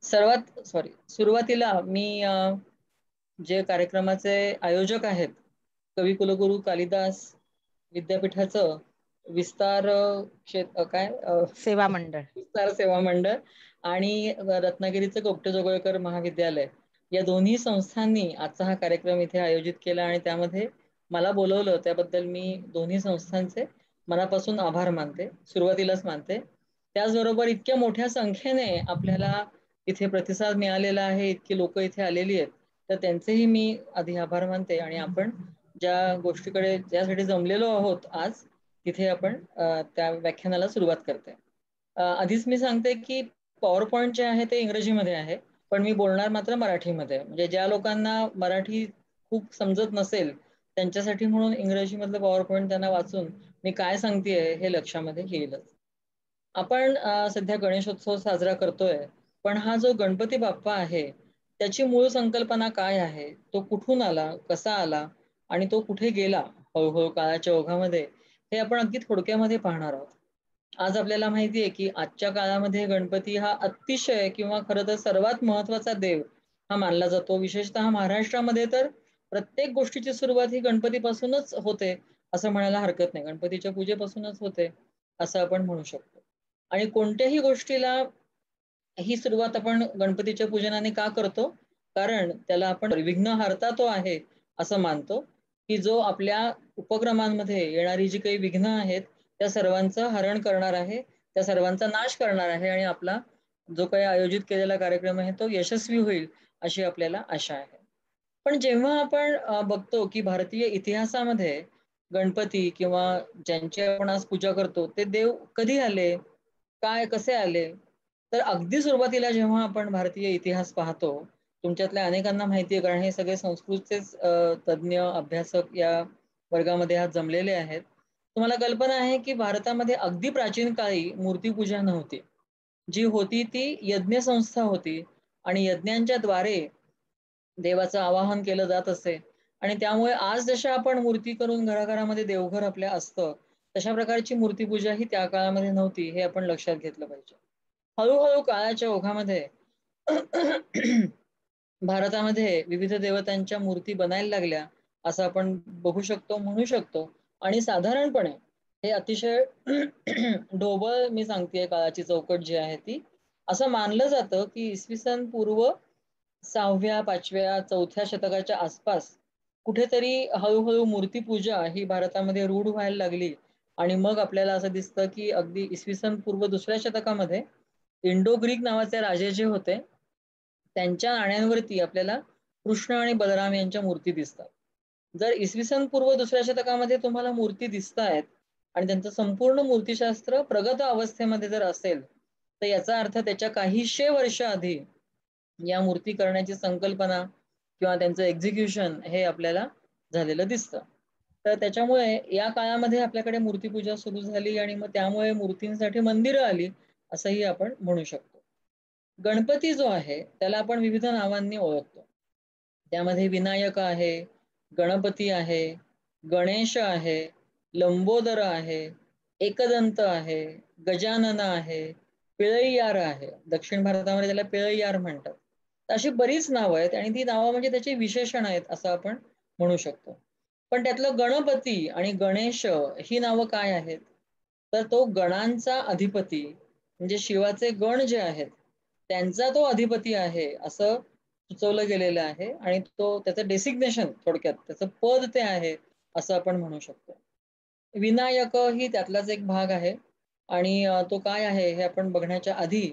सुरुवातीला मी जे कार्यक्रमाचे आयोजक आहेत, कविकुलगुरू कालिदास विद्यापीठाचं विस्तार सेवा मंडळ विस्तार सेवा मंडळ आणि रत्नागिरीचं गोपटे जोगळेकर महाविद्यालय या दोन्ही संस्थांनी आजचा हा कार्यक्रम इथे आयोजित केला आणि त्यामध्ये मला बोलवलं, त्याबद्दल मी दोन्ही संस्थांचे मनापासून आभार मानते, सुरुवातीलाच मानते. त्याचबरोबर इतक्या मोठ्या संख्येने आपल्याला इथे प्रतिसाद मिळालेला आहे, इतकी लोक इथे आलेली आहेत, तर त्यांचेही मी आधी आभार मानते. आणि आपण ज्या गोष्टीकडे ज्यासाठी जमलेलो आहोत आज, तिथे आपण त्या व्याख्यानाला सुरुवात करते. आधीच मी सांगते की पॉवर पॉईंट जे आहे ते इंग्रजीमध्ये आहे, पण मी बोलणार मात्र मराठीमध्ये. म्हणजे ज्या लोकांना मराठी खूप समजत नसेल त्यांच्यासाठी म्हणून इंग्रजीमधलं पॉवर पॉईंट त्यांना वाचून मी काय सांगतेय हे लक्षामध्ये येईलच. आपण सध्या गणेशोत्सव साजरा करतोय, पण हा जो गणपती बाप्पा आहे त्याची मूळ संकल्पना काय आहे, तो कुठून आला, कसा आला आणि तो कुठे गेला हळूहळू काळाच्या ओघामध्ये, हे आपण अगदी थोडक्यामध्ये पाहणार आहोत. आज आपल्याला माहिती आहे की आजच्या काळामध्ये गणपती हा अतिशय किंवा खरं तर सर्वात महत्वाचा देव हा मानला जातो. विशेषतः महाराष्ट्रामध्ये तर प्रत्येक गोष्टीची सुरुवात ही गणपतीपासूनच होते असं म्हणायला हरकत नाही. गणपतीच्या पूजेपासूनच होते असं आपण म्हणू शकतो. आणि कोणत्याही गोष्टीला ही सुरुवात आपण गणपतीच्या पूजनाने का करतो? कारण त्याला आपण विघ्नहर्ता तो आहे असं मानतो, की जो आपल्या उपक्रमांमध्ये येणारी जी काही विघ्न आहेत त्या सर्वांचं हरण करणार आहे, त्या सर्वांचा नाश करणार आहे आणि आपला जो काही आयोजित केलेला कार्यक्रम आहे तो यशस्वी होईल अशी आपल्याला आशा आहे. पण जेव्हा आपण बघतो की भारतीय इतिहासामध्ये गणपती किंवा ज्यांची आपण आज पूजा करतो ते देव कधी आले, काय कसे आले, तर अगदी सुरुवातीला जेव्हा आपण भारतीय इतिहास पाहतो, तुमच्यातल्या अनेकांना माहिती आहे कारण हे सगळे संस्कृतचेच तज्ज्ञ अभ्यासक या वर्गामध्ये आज जमलेले आहेत. तुम्हाला कल्पना आहे की भारतामध्ये अगदी प्राचीन काळी मूर्तीपूजा नव्हती. जी होती ती यज्ञ संस्था होती आणि यज्ञांच्या द्वारे देवाचं आवाहन केलं जात असे. आणि त्यामुळे आज जशा आपण मूर्ती करून घराघरामध्ये देवघर आपल्या असतं, तशा प्रकारची मूर्तीपूजा ही त्या काळामध्ये नव्हती, हे आपण लक्षात घेतलं पाहिजे. हळूहळू काळाच्या ओघामध्ये भारतामध्ये विविध देवतांच्या मूर्ती बनायला लागल्या असं आपण बघू शकतो, म्हणू शकतो. आणि साधारणपणे हे अतिशय ढोबळ मी सांगतेय काळाची चौकट जी आहे ती, असं मानलं जातं की इसवी सन पूर्व 6व्या 5व्या 4थ्या शतकाच्या आसपास कुठेतरी हळूहळू मूर्तीपूजा ही भारतामध्ये रूढ व्हायला लागली. आणि मग आपल्याला असं दिसतं की अगदी इसवी सन पूर्व 2ऱ्या शतकामध्ये इंडो ग्रीक नावाचे राजे जे होते त्यांच्या नाण्यांवरती आपल्याला कृष्ण आणि बलराम यांच्या मूर्ती दिसतात. जर इसवी सन पूर्व 2ऱ्या शतकामध्ये तुम्हाला मूर्ती दिसतायत आणि त्यांचं संपूर्ण मूर्तिशास्त्र प्रगत अवस्थेमध्ये जर असेल, तर याचा अर्थ त्याच्या काहीशे वर्ष आधी या मूर्ती करण्याची संकल्पना किंवा त्यांचं एक्झिक्युशन हे आपल्याला झालेलं दिसतं. तर त्याच्यामुळे या काळामध्ये आपल्याकडे मूर्तीपूजा सुरू झाली आणि मग त्यामुळे मूर्तींसाठी मंदिरं आली असंही आपण म्हणू शकतो. गणपती जो आहे त्याला आपण विविध नावांनी ओळखतो. त्यामध्ये विनायक आहे, गणपती आहे, गणेश आहे, लंबोदर आहे, एकदंत आहे, गजानन आहे, पिळईयार आहे. दक्षिण भारतामध्ये त्याला पिळईयार म्हणतात. अशी बरीच नावं आहेत आणि ती नावं म्हणजे त्याची विशेषण आहेत असं आपण म्हणू शकतो. पण त्यातलं गणपती आणि गणेश ही नावं काय आहेत? तर तो गणांचा अधिपती म्हणजे शिवाचे गण जे आहेत त्यांचा तो अधिपती आहे असं सुचवलं गेलेलं आहे. आणि तो त्याचं डेसिग्नेशन थोडक्यात त्याचं पद ते आहे असं आपण म्हणू शकतो. विनायक ही त्यातलाच एक भाग आहे. आणि तो काय आहे हे आपण बघण्याच्या आधी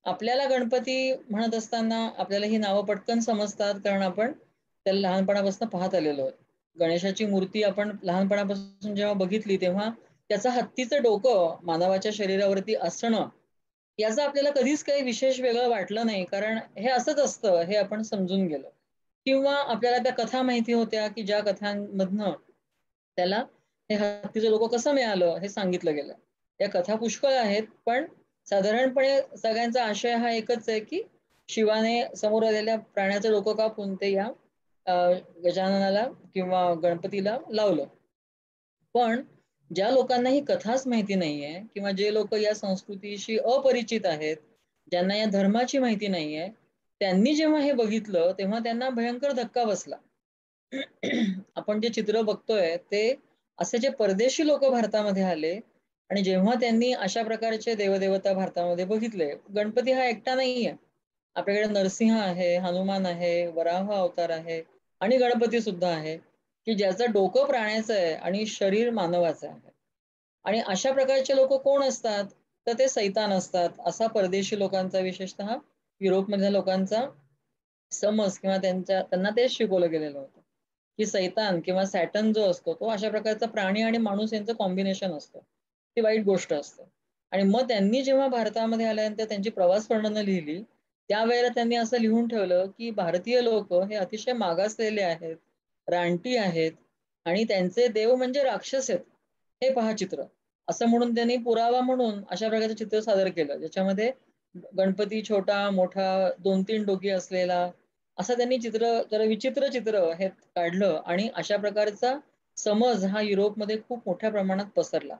आपल्याला गणपती म्हणत असताना आपल्याला ही नावं पटकन समजतात कारण आपण त्याला लहानपणापासून पाहत आलेलो आहे. गणेशाची मूर्ती आपण लहानपणापासून जेव्हा बघितली तेव्हा त्याचं हत्तीचं डोकं मानवाच्या शरीरावरती असणं याचं आपल्याला कधीच काही विशेष वेगळं वाटलं नाही कारण हे असंच असतं हे आपण समजून गेलो. किंवा आपल्याला त्या कथा माहिती होत्या की ज्या कथांमधनं त्याला हे हत्तीचं डोकं कसं मिळालं हे सांगितलं गेलं. या कथा पुष्कळ आहेत, पण साधारणपणे सगळ्यांचा आशय हा एकच आहे की शिवाने समोर आलेल्या प्राण्याचं डोकं कापून ते या अ, गजाननाला किंवा गणपतीला लावलं. पण ज्या लोकांना ही कथाच माहिती नाहीये किंवा जे लोक या संस्कृतीशी अपरिचित आहेत, ज्यांना या धर्माची माहिती नाहीये, त्यांनी जेव्हा हे बघितलं तेव्हा त्यांना भयंकर धक्का बसला. आपण जे चित्र बघतोय ते असे जे परदेशी लोक भारतामध्ये आले आणि जेव्हा त्यांनी अशा प्रकारचे देवदेवता भारतामध्ये बघितले, गणपती हा एकटा नाहीये. आपल्याकडे नरसिंह आहे, हनुमान आहे, वराह अवतार आहे आणि गणपती सुद्धा आहे, की ज्याचं डोकं प्राण्याचं आहे आणि शरीर मानवाचं आहे. आणि अशा प्रकारचे लोक कोण असतात? तर ते सैतान असतात, असा परदेशी लोकांचा, विशेषतः युरोपमधल्या लोकांचा समज किंवा त्यांना तेच शिकवलं गेलेलं होतं, की सैतान किंवा सॅटन जो असतो तो अशा प्रकारचा प्राणी आणि माणूस यांचं कॉम्बिनेशन असतं. ती वाईट गोष्ट असते. आणि मग त्यांनी जेव्हा भारतामध्ये आल्यानंतर त्यांची प्रवास वर्णनं लिहिली, त्यावेळेला त्यांनी असं लिहून ठेवलं, की भारतीय लोक हे अतिशय मागासलेले आहेत, रानटी आहेत आणि त्यांचे देव म्हणजे राक्षस आहेत. हे पहा चित्र. असं म्हणून त्यांनी पुरावा म्हणून अशा प्रकारचं चित्र सादर केलं, ज्याच्यामध्ये गणपती छोटा, मोठा, 2-3 डोकी असलेला, असं त्यांनी चित्र, जरा विचित्र चित्र हे काढलं आणि अशा प्रकारचा समज हा युरोपमध्ये खूप मोठ्या प्रमाणात पसरला.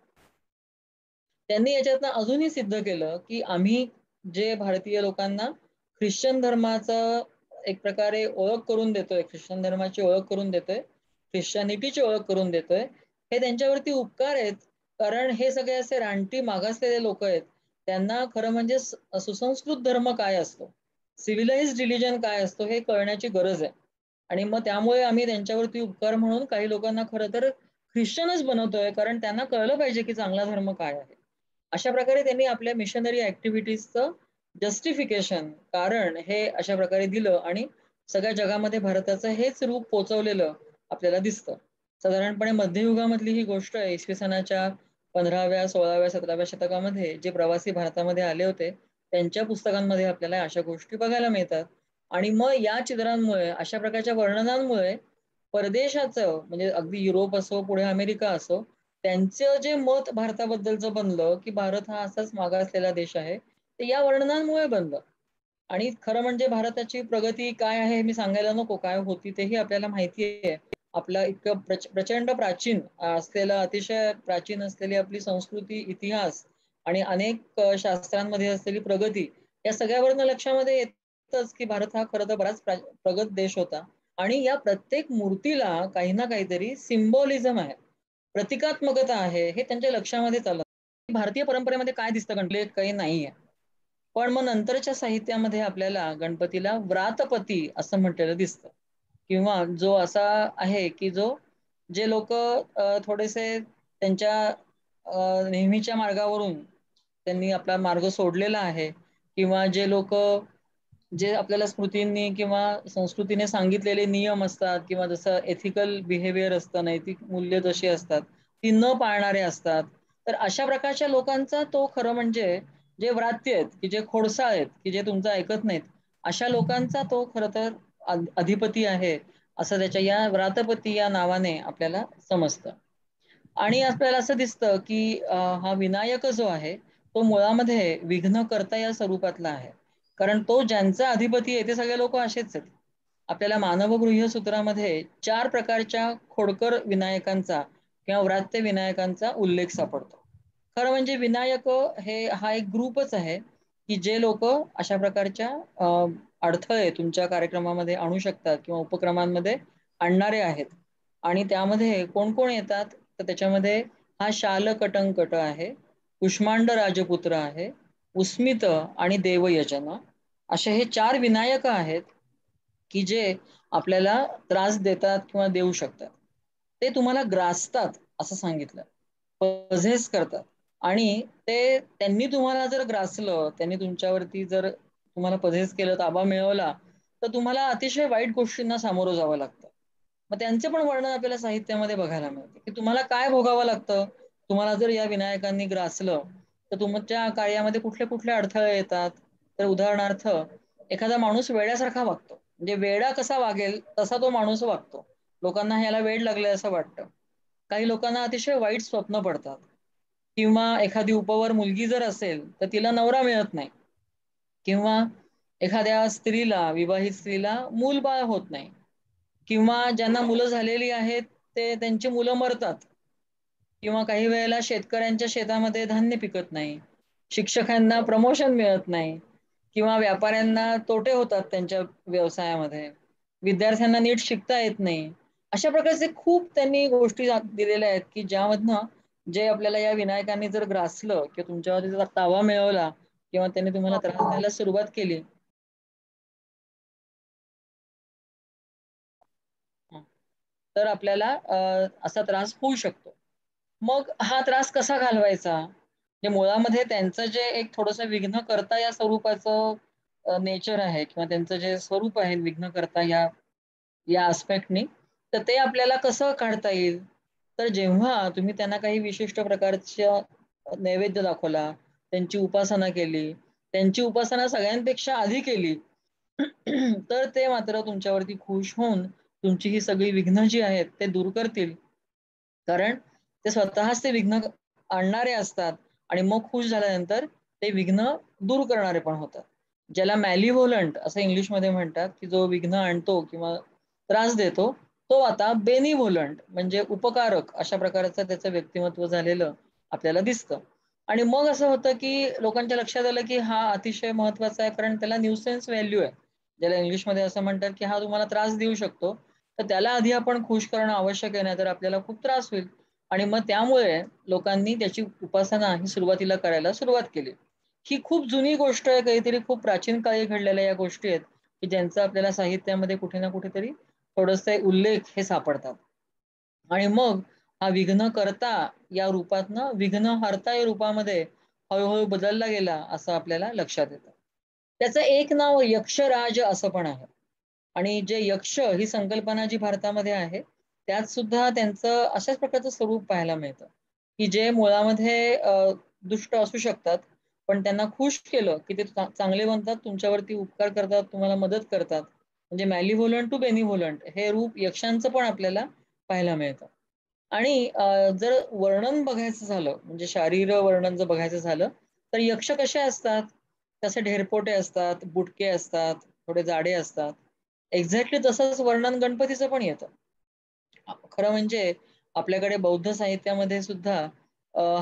त्यांनी याच्यातनं अजूनही सिद्ध केलं, की आम्ही जे भारतीय लोकांना ख्रिश्चन धर्माचं एक प्रकारे ओळख करून देतोय, ख्रिश्चन धर्माची ओळख करून देतोय, ख्रिश्चॅनिटीची ओळख करून देतोय, हे त्यांच्यावरती उपकार आहेत. कारण हे सगळे असे रानटी मागासलेले लोक आहेत. त्यांना खरं म्हणजे सुसंस्कृत धर्म काय असतो, सिव्हिलाइज्ड रिलिजन काय असतो हे कळण्याची गरज आहे. आणि मग त्यामुळे आम्ही त्यांच्यावरती उपकार म्हणून काही लोकांना खरं तर ख्रिश्चनच बनवतोय, कारण त्यांना कळलं पाहिजे की चांगला धर्म काय आहे. अशा प्रकारे त्यांनी आपल्या मिशनरी ऍक्टिव्हिटीजचं जस्टिफिकेशन, कारण हे अशा प्रकारे दिलं आणि सगळ्या जगामध्ये भारताचं हेच रूप पोचवलेलं आपल्याला दिसतं. साधारणपणे मध्ययुगामधली ही गोष्ट आहे. इसवी सनाच्या 15व्या, 16व्या, 17व्या शतकामध्ये जे प्रवासी भारतामध्ये आले होते, त्यांच्या पुस्तकांमध्ये आपल्याला अशा गोष्टी बघायला मिळतात. आणि मग या चित्रांमुळे, अशा प्रकारच्या वर्णनांमुळे परदेशाचं म्हणजे अगदी युरोप असो, पुढे अमेरिका असो, त्यांचं जे मत भारताबद्दलचं बनलं, की भारत हा असाच मागासलेला देश आहे, ते या वर्णनांमुळे बनलं. आणि खरं म्हणजे भारताची प्रगती काय आहे हे मी सांगायला नको, काय होती तेही आपल्याला माहिती आहे. आपला इतकं प्रचंड प्राचीन असलेलं, अतिशय प्राचीन असलेली आपली संस्कृती, इतिहास आणि अनेक शास्त्रांमध्ये असलेली प्रगती, या सगळ्यावरनं लक्षामध्ये येतच, की भारत हा खरं तर बराच प्रगत देश होता. आणि या प्रत्येक मूर्तीला काही ना काहीतरी सिम्बॉलिझम आहे, प्रतिकात्मकता आहे, हे त्यांच्या लक्षामध्येच आलं. भारतीय परंपरेमध्ये काय दिसतं गणपतीत? काही नाहीये. पण मग नंतरच्या साहित्यामध्ये आपल्याला गणपतीला व्रातपती असं म्हटलेलं दिसतं, किंवा जो असा आहे की जो, जे लोक थोडेसे त्यांच्या नेहमीच्या मार्गावरून त्यांनी आपला मार्ग सोडलेला आहे, किंवा जे लोक, जे आपल्याला स्मृतींनी किंवा संस्कृतीने सांगितलेले नियम असतात, किंवा जसं एथिकल बिहेवियर असतं, नैतिक मूल्य जशी असतात ती न पाळणारे असतात, तर अशा प्रकारच्या लोकांचा तो खरं म्हणजे, जे व्रात्य आहेत, की जे खोडसाळ आहेत, की जे तुमचं ऐकत नाहीत, अशा लोकांचा तो खरं तर अधिपती आहे, असं त्याच्या या व्रातपती या नावाने आपल्याला समजतं. आणि आपल्याला असं दिसतं की हा विनायक जो आहे तो मुळामध्ये विघ्नकर्ता या स्वरूपातला आहे. कारण तो ज्यांचा अधिपती आहे ते सगळे लोक असेच आहेत. आपल्याला मानवगृह्य सूत्रामध्ये 4 प्रकारच्या खोडकर विनायकांचा किंवा व्रात्य विनायकांचा उल्लेख सापडतो. खरं म्हणजे विनायक हा एक ग्रुपच आहे, की जे लोक अशा प्रकारच्या अडथळे तुमच्या कार्यक्रमामध्ये आणू शकतात किंवा उपक्रमांमध्ये आणणारे आहेत. आणि त्यामध्ये कोण कोण येतात? तर त्याच्यामध्ये हा शालकटंकट आहे, कुष्मांड राजपुत्र आहे, उस्मित आणि देवयजन, असे हे 4 विनायक आहेत, की जे आपल्याला त्रास देतात किंवा देऊ शकतात. ते तुम्हाला ग्रासतात असं सांगितलं, पझेस करतात. आणि ते त्यांनी तुम्हाला जर ग्रासलं, त्यांनी तुमच्यावरती जर तुम्हाला पझेस केलं, ताबा मिळवला, तर तुम्हाला अतिशय वाईट गोष्टींना सामोरं जावं लागतं. मग त्यांचे पण वर्णन आपल्याला साहित्यामध्ये बघायला मिळते, की तुम्हाला काय भोगावं लागतं. तुम्हाला जर या विनायकांनी ग्रासलं तर तुमच्या कार्यामध्ये कुठले कुठले अडथळे येतात. तर उदाहरणार्थ, एखादा माणूस वेड्यासारखा वागतो, म्हणजे वेडा कसा वागेल तसा तो माणूस वागतो. लोकांना ह्याला वेड लागलंय असं वाटतं. काही लोकांना अतिशय वाईट स्वप्न पडतात, किंवा एखादी उपवर मुलगी जर असेल तर तिला नवरा मिळत नाही, किंवा एखाद्या स्त्रीला, विवाहित स्त्रीला मूलबाळ होत नाही, किंवा ज्यांना मुलं झालेली आहेत ते त्यांची मुलं मरतात, किंवा काही वेळेला शेतकऱ्यांच्या शेतामध्ये धान्य पिकत नाही, शिक्षकांना प्रमोशन मिळत नाही, किंवा व्यापाऱ्यांना तोटे होतात त्यांच्या व्यवसायामध्ये, विद्यार्थ्यांना नीट शिकता येत नाही. अशा प्रकारचे खूप त्यांनी गोष्टी दिलेल्या आहेत की ज्यामधनं जे आपल्याला या विनायकांनी जर ग्रासलं किंवा तुमच्यावरती जर ताबा मिळवला किंवा त्यांनी तुम्हाला त्रास द्यायला सुरुवात केली, तर आपल्याला असा त्रास होऊ शकतो. मग हा त्रास कसा घालवायचा? म्हणजे मुळामध्ये त्यांचं जे एक थोडंसं विघ्नकर्ता या स्वरूपाचं नेचर आहे किंवा त्यांचं जे स्वरूप आहे विघ्नकर्ता या या आस्पेक्टनी, तर ते आपल्याला कसं काढता येईल? तर जेव्हा तुम्ही त्यांना काही विशिष्ट प्रकारच्या नैवेद्य दाखवला, त्यांची उपासना केली, त्यांची उपासना सगळ्यांपेक्षा आधी केली, तर ते मात्र तुमच्यावरती खुश होऊन तुमची ही सगळी विघ्न जी आहेत ते दूर करतील. कारण ते स्वतःच ते विघ्न आणणारे असतात आणि मग खुश झाल्यानंतर ते विघ्न दूर करणारे पण होतात. ज्याला मॅलिव्होलंट असं इंग्लिशमध्ये म्हणतात, की जो विघ्न आणतो किंवा त्रास देतो, तो आता बेनिव्होलंट म्हणजे उपकारक अशा प्रकारचं त्याचं व्यक्तिमत्व झालेलं आपल्याला दिसतं. आणि मग असं होतं, की लोकांच्या लक्षात आलं, की हा अतिशय महत्त्वाचा आहे कारण त्याला न्यूसेन्स व्हॅल्यू आहे. ज्याला इंग्लिशमध्ये असं म्हणतात, की हा तुम्हाला त्रास देऊ शकतो. तर त्याला आधी आपण खुश करणं आवश्यक आहे, नाहीतर आपल्याला खूप त्रास होईल. आणि मग त्यामुळे लोकांनी त्याची उपासना ही सुरुवातीला करायला सुरुवात केली. ही खूप जुनी गोष्ट आहे, काहीतरी खूप प्राचीन काळी घडलेल्या या गोष्टी आहेत, की ज्यांचा आपल्याला साहित्यामध्ये कुठे ना कुठेतरी थोडेसे उल्लेख हे सापडतात. आणि मग हा विघ्नकर्ता या रूपातनं विघ्नहर्ता या रूपामध्ये हळू बदलला गेला असं आपल्याला लक्षात येतं. त्याचं एक नाव यक्षराज असं पण आहे. आणि जे यक्ष ही संकल्पना जी भारतामध्ये आहे, त्यात सुद्धा त्यांचं अशाच प्रकारचं स्वरूप पाहायला मिळतं, की जे मुळामध्ये दुष्ट असू शकतात, पण त्यांना खुश केलं, की ते चांगले बनतात, तुमच्यावरती उपकार करतात, तुम्हाला मदत करतात. म्हणजे मॅलिव्होलंट टू बेनिव्होलंट हे रूप यक्षांचं पण आपल्याला पाहायला मिळतं. आणि जर वर्णन बघायचं झालं, म्हणजे शारीर वर्णन जर बघायचं झालं, तर यक्ष कसे असतात? तसे ढेरपोटे असतात, बुटके असतात, थोडे जाडे असतात. एक्झॅक्टली तसंच वर्णन गणपतीचं पण येतं. खरं म्हणजे आपल्याकडे बौद्ध साहित्यामध्ये सुद्धा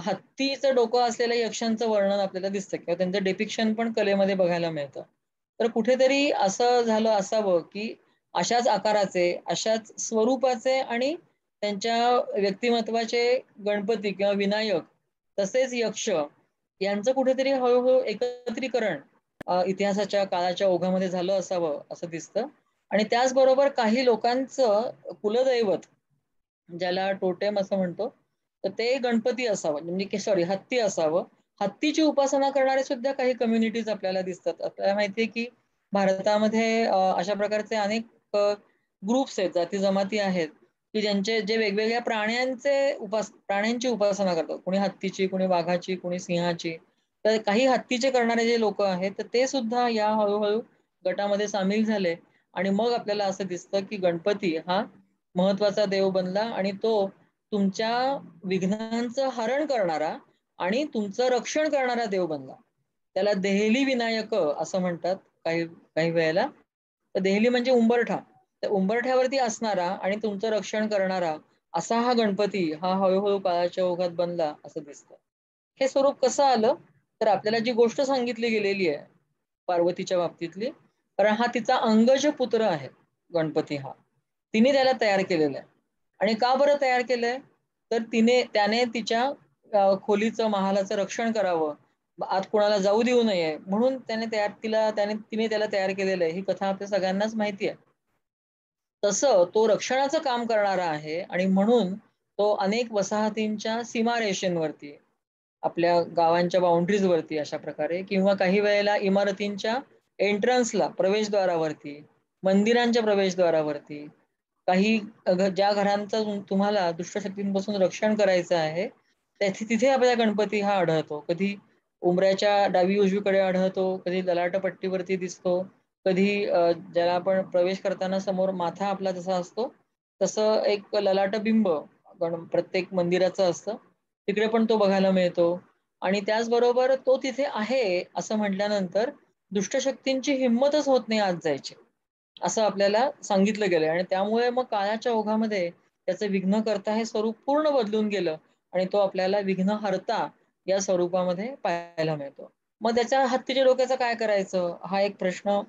हत्तीचं डोकं असलेल्या यक्षांचं वर्णन आपल्याला दिसतं किंवा त्यांचं डिपिक्शन पण कलेमध्ये बघायला मिळतं. तर कुठेतरी असं झालं असावं, की अशाच आकाराचे, अशाच स्वरूपाचे आणि त्यांच्या व्यक्तिमत्त्वाचे गणपती किंवा विनायक, तसेच यक्ष यांचं कुठेतरी हळू एकत्रीकरण इतिहासाच्या काळाच्या ओघामध्ये झालं असावं असं दिसतं. आणि त्याचबरोबर काही लोकांचं कुलदैवत, ज्याला टोटेम असं म्हणतो, तर ते गणपती असावं म्हणजे सॉरी हत्ती असावं. हत्तीची उपासना करणारे सुद्धा काही कम्युनिटीज आपल्याला दिसतात. आपल्याला माहिती आहे, की भारतामध्ये अशा प्रकारचे अनेक ग्रुप्स आहेत, जाती-जमाती आहेत, की ज्यांचे जे वेगवेगळ्या प्राण्यांची उपासना करतात. कोणी हत्तीची, कोणी वाघाची, कोणी सिंहाची. तर काही हत्तीचे करणारे जे लोकं आहेत, तर ते सुद्धा या हळू गटामध्ये सामील झाले आणि मग आपल्याला असं दिसतं, की गणपती हा महत्वाचा देव बनला आणि तो तुमच्या विघ्नांचं हरण करणारा आणि तुमचं रक्षण करणारा देव बनला. त्याला देहली विनायक असं म्हणतात काही काही वेळेला. तर देहली म्हणजे उंबरठा. त्या उंबरठ्यावरती असणारा आणि तुमचं रक्षण करणारा असा हा गणपती हा हळू काळाच्या ओघात बनला असं दिसतं. हे स्वरूप कसं आलं? तर आपल्याला जी गोष्ट सांगितली गेलेली आहे पार्वतीच्या बाबतीतली, कारण हा तिचा अंगज पुत्र आहे गणपती हा. तिने त्याला तयार केलेलं आहे. आणि का बरं तयार केलंय? तर त्याने तिच्या खोलीचं, महालाचं रक्षण करावं. आत कोणाला जाऊ देऊ नये म्हणून तिने त्याला तयार केलेलं आहे. ही कथा आपल्या सगळ्यांनाच माहिती आहे. तसं तो रक्षणाचं काम करणारा आहे आणि म्हणून तो अनेक वसाहतींच्या सीमारेषेंवरती, आपल्या गावांच्या बाउंडरीजवरती अशा प्रकारे किंवा काही वेळेला इमारतींच्या एंट्रन्सला, प्रवेशद्वारावरती, मंदिरांच्या प्रवेशद्वारावरती, काही ज्या घरांचं तुम्हाला दुष्टशक्तींपासून रक्षण करायचं आहे, तिथे आपला गणपती हा आढळतो. कधी उंबऱ्याच्या डावी-उजवीकडे आढळतो, कधी ललाटपट्टीवरती दिसतो, कधी ज्याला आपण प्रवेश करताना समोर माथा आपला जसा असतो, तसं एक ललाटबिंब प्रत्येक मंदिराचं असतं. तिकडे पण तो बघायला मिळतो. आणि त्याचबरोबर तो तिथे आहे असं म्हटल्यानंतर दुष्टशक्तींची हिंमतच होत नाही आत जायची. असं आपल्याला सांगितलं गेलंय आणि त्यामुळे मग काळाच्या ओघामध्ये त्याचं विघ्नकर्ता हे स्वरूप पूर्ण बदलून गेलं आणि तो आपल्याला विघ्नहर्ता या स्वरूपामध्ये पाहायला मिळतो. मग त्याच्या हत्तीच्या डोक्याचं काय करायचं हा एक प्रश्न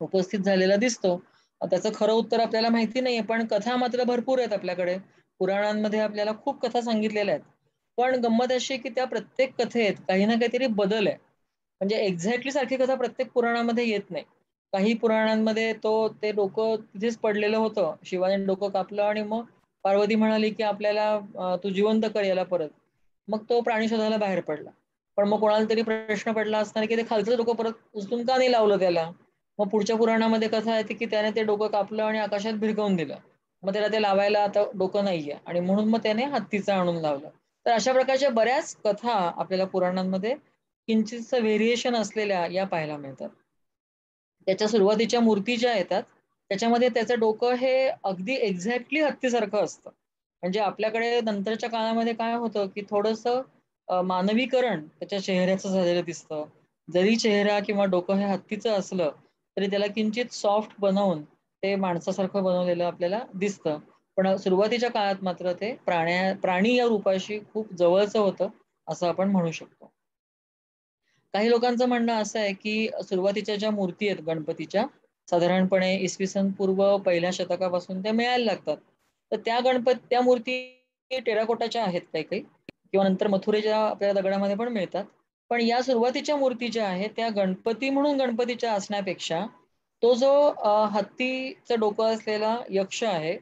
उपस्थित झालेला दिसतो. त्याचं खरं उत्तर आपल्याला माहिती नाहीये, पण कथा मात्र भरपूर आहेत आपल्याकडे. पुराणांमध्ये आपल्याला खूप कथा सांगितलेल्या आहेत. पण गंमत अशी आहे, की त्या प्रत्येक कथेत काही ना काहीतरी बदल आहे. म्हणजे एक्झॅक्टली सारखी कथा प्रत्येक पुराणामध्ये येत नाही. काही पुराणांमध्ये ते डोकं तिथेच पडलेलं होतं. शिवाने डोकं कापलं आणि मग पार्वती म्हणाली, की आपल्याला तू जिवंत कर याला परत. मग तो प्राणी शोधायला बाहेर पडला. पण मग कोणाला तरी प्रश्न पडला असताना, की ते खालचं डोकं परत उचलून का नाही लावलं त्याला? मग पुढच्या पुराणामध्ये कथा येते, की त्याने ते डोकं कापलं आणि आकाशात भिरकवून दिलं. मग त्याला ते लावायला आता डोकं नाहीये आणि म्हणून मग त्याने हत्तीचं आणून लावलं. तर अशा प्रकारच्या बऱ्याच कथा आपल्याला पुराणांमध्ये किंचितसं व्हेरिएशन असलेल्या या पाहायला मिळतात. त्याच्या सुरुवातीच्या मूर्ती ज्या येतात, त्याच्यामध्ये त्याचं डोकं हे अगदी एक्झॅक्टली हत्तीसारखं असतं. म्हणजे आपल्याकडे नंतरच्या काळामध्ये काय होतं, की थोडंसं मानवीकरण त्याच्या चेहऱ्याचं झालेलं दिसतं. जरी चेहरा किंवा डोकं हे हत्तीचं असलं, तरी त्याला किंचित सॉफ्ट बनवून ते माणसासारखं बनवलेलं आपल्याला दिसतं. पण सुरुवातीच्या काळात मात्र ते प्राणी या रूपाशी खूप जवळचं होतं, असं आपण म्हणू शकतो. काही लोकांचं म्हणणं असं आहे, की सुरुवातीच्या ज्या मूर्ती आहेत गणपतीच्या, साधारणपणे इसवी सन पूर्व 1ल्या शतकापासून त्या मिळायला लागतात. तर त्या मूर्ती टेराकोटाच्या आहेत काही-काही किंवा नंतर मथुरेच्या आपल्याला दगडामध्ये पण मिळतात. पण या सुरुवातीच्या मूर्ती ज्या आहेत, त्या गणपती म्हणून गणपतीच्या असण्यापेक्षा तो जो हत्तीचं डोकं असलेला यक्ष आहे,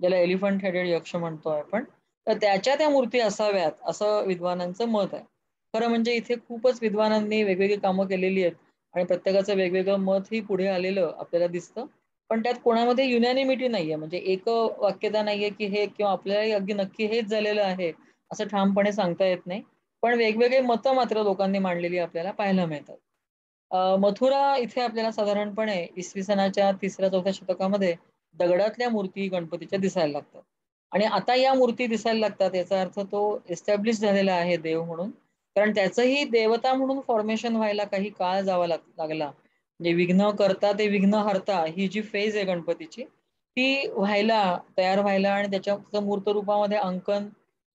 ज्याला एलिफंट हेडेड यक्ष म्हणतो आपण, तर त्याच्या त्या मूर्ती असाव्यात, असं विद्वानांचं मत आहे. खरं म्हणजे इथे खूपच विद्वानांनी वेगवेगळी कामं केलेली आहेत आणि प्रत्येकाचं वेगवेगळं मतही पुढे आलेलं आपल्याला दिसतं. पण त्यात कोणामध्ये युनॅनिमिटी नाहीये. म्हणजे वाक्यता नाहीये, की हे किंवा आपल्यालाही अगदी नक्की हेच झालेलं आहे, असं ठामपणे सांगता येत नाही. पण वेगवेगळे मतं मात्र लोकांनी मांडलेली आपल्याला पाहायला मिळतात. मथुरा इथे आपल्याला साधारणपणे इसवी सनाच्या 3ऱ्या-4थ्या शतकामध्ये दगडातल्या मूर्ती गणपतीच्या दिसायला लागतात. आणि आता या मूर्ती दिसायला लागतात याचा अर्थ तो एस्टॅब्लिश झालेला आहे देव म्हणून. कारण त्याचंही देवता म्हणून फॉर्मेशन व्हायला काही काळ जावा लागला. म्हणजे विघ्न करता ते विघ्न हरता ही जी फेज आहे गणपतीची, ती तयार व्हायला आणि त्याच्या मूर्त रूपामध्ये अंकन,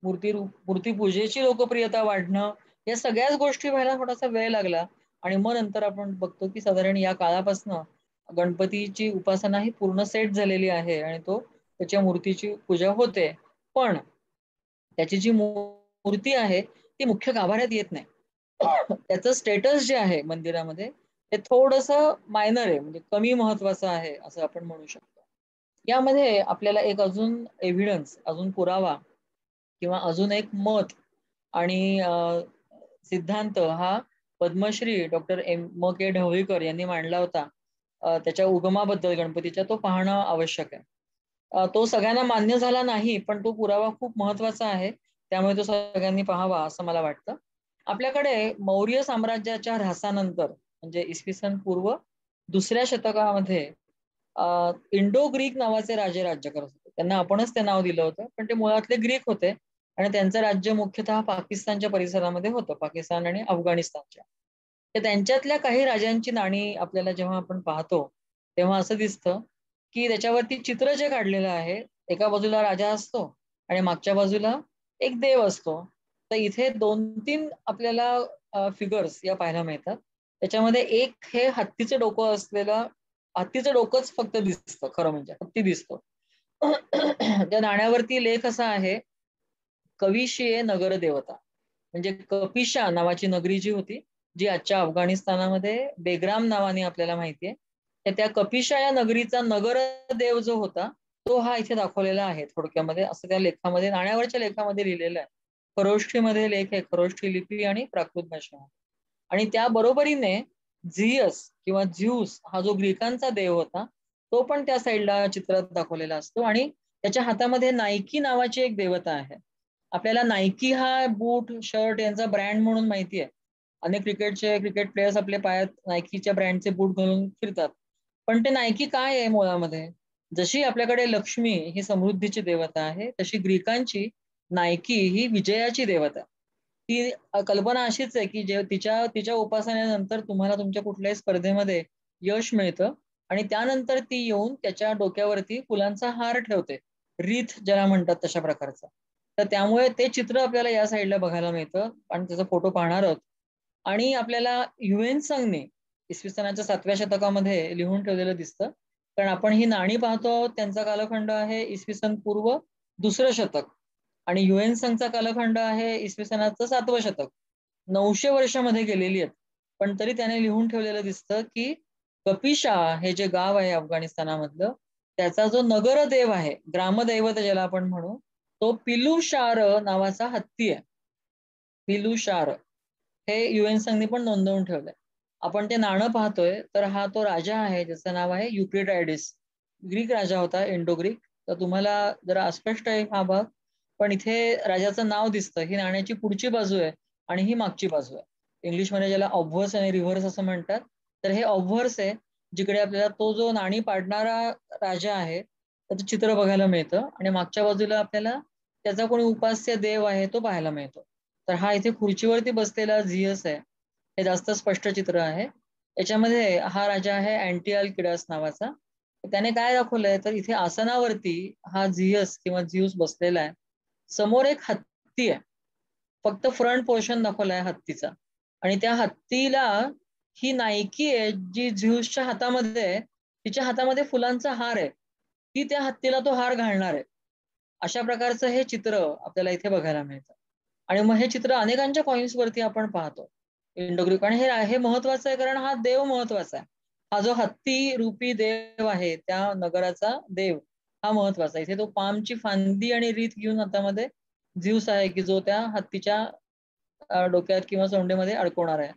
मूर्तिपूजेची लोकप्रियता वाढणं, या सगळ्याच गोष्टी व्हायला थोडासा वेळ लागला. आणि मग नंतर आपण बघतो, की साधारण या काळापासनं गणपतीची उपासना ही पूर्ण सेट झालेली आहे आणि त्याच्या मूर्तीची पूजा होते. पण त्याची जी मूर्ती आहे, ती मुख्य गाभाऱ्यात येत नाही. त्याचं स्टेटस जे आहे मंदिरामध्ये, ते थोडंसं मायनर आहे, म्हणजे कमी महत्वाचं आहे, असं आपण म्हणू शकतो. यामध्ये आपल्याला एक अजून अजून पुरावा किंवा अजून एक मत आणि सिद्धांत हा पद्मश्री डॉक्टर M.K. ढवळीकर यांनी मांडला होता. त्याच्या उगमाबद्दल गणपतीच्या तो पाहणं आवश्यक आहे. तो सगळ्यांना मान्य झाला नाही, पण तो पुरावा खूप महत्वाचा आहे. त्यामुळे तो सगळ्यांनी पाहावा असं मला वाटतं. आपल्याकडे मौर्य साम्राज्याच्या ऱ्हासानंतर म्हणजे इसवी सन पूर्व 2ऱ्या शतकामध्ये इंडो ग्रीक नावाचे राजे राज्य करत होते. त्यांना आपणच ते नाव दिलं होतं, पण ते मुळातले ग्रीक होते आणि त्यांचं राज्य मुख्यतः पाकिस्तानच्या परिसरामध्ये होतं, पाकिस्तान आणि अफगाणिस्तानच्या. तर त्यांच्यातल्या काही राजांची नाणी आपल्याला जेव्हा आपण पाहतो, तेव्हा असं दिसतं, की त्याच्यावरती चित्र जे काढलेलं आहे, एका बाजूला राजा असतो आणि मागच्या बाजूला एक देव असतो. तर इथे 2-3 आपल्याला फिगर्स या पाहायला मिळतात. त्याच्यामध्ये एक हे हत्तीचं डोकंच फक्त दिसतं खरं म्हणजे, हत्ती दिसतो. त्या नाण्यावरती लेख असा आहे, कविशीये नगर देवता. म्हणजे कपिशा नावाची नगरी जी होती, जी आजच्या अफगाणिस्तानामध्ये बेग्राम नावाने आपल्याला माहितीये. तर त्या कपिशा या नगरीचा नगरदेव जो होता, तो हा इथे दाखवलेला आहे थोडक्यामध्ये, असं त्या लेखामध्ये, नाण्यावरच्या लेखामध्ये लिहिलेलं आहे. खरोष्ठीमध्ये लेख आहे, खरोष्ठी लिपी आणि प्राकृत भाषा. आणि त्या बरोबरीने झियस किंवा झ्यूस हा जो ग्रीकांचा देव होता, तो पण त्या साईडला चित्रात दाखवलेला असतो आणि त्याच्या हातामध्ये नायकी नावाची एक देवता आहे. आपल्याला नायकी हा बूट, शर्ट यांचा ब्रँड म्हणून माहिती आहे. अनेक क्रिकेट प्लेयर्स आपल्या पायात नायकीच्या ब्रँडचे बूट घालून फिरतात. पण ते नायकी काय आहे मुळामध्ये? जशी आपल्याकडे लक्ष्मी ही समृद्धीची देवता आहे, तशी ग्रीकांची नायकी ही विजयाची देवता आहे. ती कल्पना अशीच आहे, की जे तिच्या तिच्या उपासनेनंतर तुम्हाला तुमच्या कुठल्याही स्पर्धेमध्ये यश मिळतं आणि त्यानंतर ती येऊन त्याच्या डोक्यावरती फुलांचा हार ठेवते. रीथ ज्याला म्हणतात तशा प्रकारचा. तर त्यामुळे ते चित्र आपल्याला या साईडला बघायला मिळतं आणि त्याचा फोटो पाहणार आहोत. आणि आपल्याला ह्युएन इसवी सनाच्या 7व्या शतकामध्ये लिहून ठेवलेलं दिसतं. कारण आपण ही नाणी पाहतो आहोत, त्यांचा कालखंड आहे इसवी सन पूर्व 2रं शतक आणि ह्युएन कालखंड आहे इसवी सनाचं 7वं शतक. 900 वर्षामध्ये गेलेली आहेत. पण तरी त्याने लिहून ठेवलेलं दिसतं की कपिशा हे जे गाव आहे अफगाणिस्तानामधलं, त्याचा जो नगरदेव आहे, ग्रामदैवत ज्याला आपण म्हणू, तो पिलुशार नावाचा हत्ती आहे. पिलुशार हे यूएन संघने पण नोंदवून ठेवलंय. आपण ते नाणं पाहतोय तर हा तो राजा आहे ज्याचं नाव आहे युक्रिटायडिस. ग्रीक राजा होता, इंडो ग्रीक. तर तुम्हाला जरा अस्पष्ट आहे हा भाग, पण इथे राजाचं नाव दिसतं. ही नाण्याची पुढची बाजू आहे आणि ही मागची बाजू आहे. इंग्लिशमध्ये ज्याला ऑब्व्हर्स आणि रिव्हर्स असं म्हणतात. तर हे ऑब्व्हर्स आहे, जिकडे आपल्याला तो जो नाणी पाडणारा राजा आहे त्याचं चित्र बघायला मिळतं आणि मागच्या बाजूला आपल्याला त्याचा कोणी उपास्य देव आहे तो पाहायला मिळतो. तर हा इथे खुर्चीवरती बसलेला झियस आहे. हे जास्त स्पष्ट चित्र आहे. याच्यामध्ये हा राजा आहे अँटिआलकिडास नावाचा. त्याने काय दाखवलंय तर इथे आसनावरती हा झियस किंवा झियूस बसलेला आहे. समोर एक हत्ती आहे. फक्त फ्रंट पोर्शन दाखवलाय हत्तीचा आणि त्या हत्तीला ही नायकी आहे जी झियूसच्या हातामध्ये आहे. तिच्या हातामध्ये फुलांचा हार आहे. ती त्या हत्तीला तो हार घालणार आहे. अशा प्रकारचं हे चित्र आपल्याला इथे बघायला मिळतं. आणि मग हे चित्र अनेकांच्या कॉइन्स वरती आपण पाहतो इंडो ग्रीक. आणि हे महत्वाचं आहे कारण हा देव महत्वाचा आहे. हा जो हत्ती रूपी देव आहे त्या नगराचा देव हा महत्वाचा आहे. इथे तो पामची फांदी आणि रीत घेऊन हातामध्ये झ्यूस आहे की जो त्या हत्तीच्या डोक्यात किंवा सोंडेमध्ये अडकवणार आहे.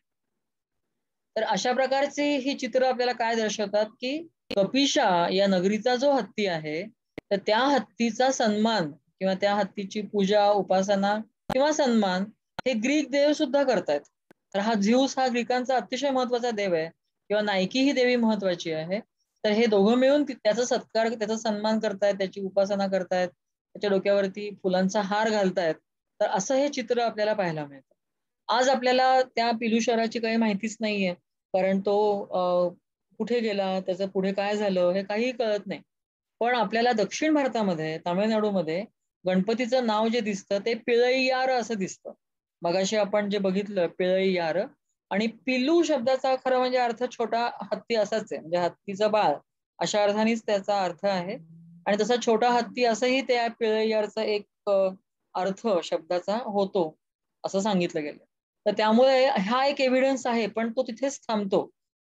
तर अशा प्रकारची ही चित्र आपल्याला काय दर्शवतात की कपिशा या नगरीचा जो हत्ती आहे तर त्या हत्तीचा सन्मान किंवा त्या हत्तीची पूजा, उपासना किंवा सन्मान हे ग्रीक देव सुद्धा करतायत. तर हा झ्यूस हा ग्रीकांचा अतिशय महत्वाचा देव आहे किंवा नायकी ही देवी महत्वाची आहे. तर हे दोघं मिळून त्याचा सत्कार, त्याचा सन्मान करतायत, त्याची उपासना करतायत, त्याच्या डोक्यावरती फुलांचा हार घालतायत. तर असं हे चित्र आपल्याला पाहायला मिळतं. आज आपल्याला त्या पिलू शहराची काही माहितीच नाहीये कारण तो कुठे गेला, त्याचं पुढे काय झालं हे काहीही कळत नाही. पण आपल्याला दक्षिण भारतामध्ये, तामिळनाडूमध्ये गणपतीचं नाव जे दिसतं ते पिळैयार असं दिसतं. मगाशी आपण जे बघितलं पिळैयार आणि पिलू शब्दाचा खरं म्हणजे अर्थ छोटा हत्ती असाच आहे. म्हणजे हत्तीचं बाळ अशा अर्थानेच त्याचा अर्थ आहे. आणि तसा छोटा हत्ती असंही त्या पिळैयारचा एक अर्थ शब्दाचा होतो असं सांगितलं गेलं. तर त्यामुळे हा एक एव्हिडन्स आहे पण तो तिथेच थांबतो.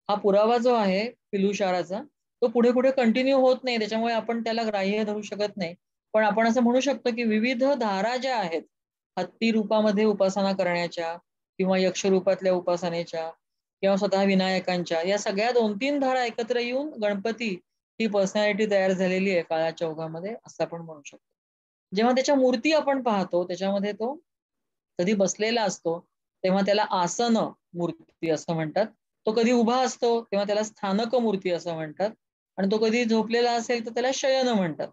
हा पुरावा जो आहे पिलू शहराचा तो पुढे पुढे कंटिन्यू होत नाही. त्याच्यामुळे आपण त्याला ग्राह्य धरू शकत नाही. पण आपण असं म्हणू शकतो की विविध धारा ज्या आहेत हत्ती रूपामध्ये उपासना करण्याच्या किंवा यक्ष रूपातल्या उपासनेच्या किंवा स्वतः विनायकांच्या, या सगळ्या 2-3 धारा एकत्र येऊन गणपती ही पर्सनॅलिटी तयार झालेली आहे काळाच्या ओघामध्ये असं आपण म्हणू शकतो. जेव्हा त्याच्या मूर्ती आपण पाहतो त्याच्यामध्ये तो कधी बसलेला असतो तेव्हा त्याला आसन मूर्ती असं म्हणतात. तो कधी उभा असतो तेव्हा त्याला स्थानक मूर्ती असं म्हणतात आणि तो कधी झोपलेला असेल तर त्याला शयन म्हणतात.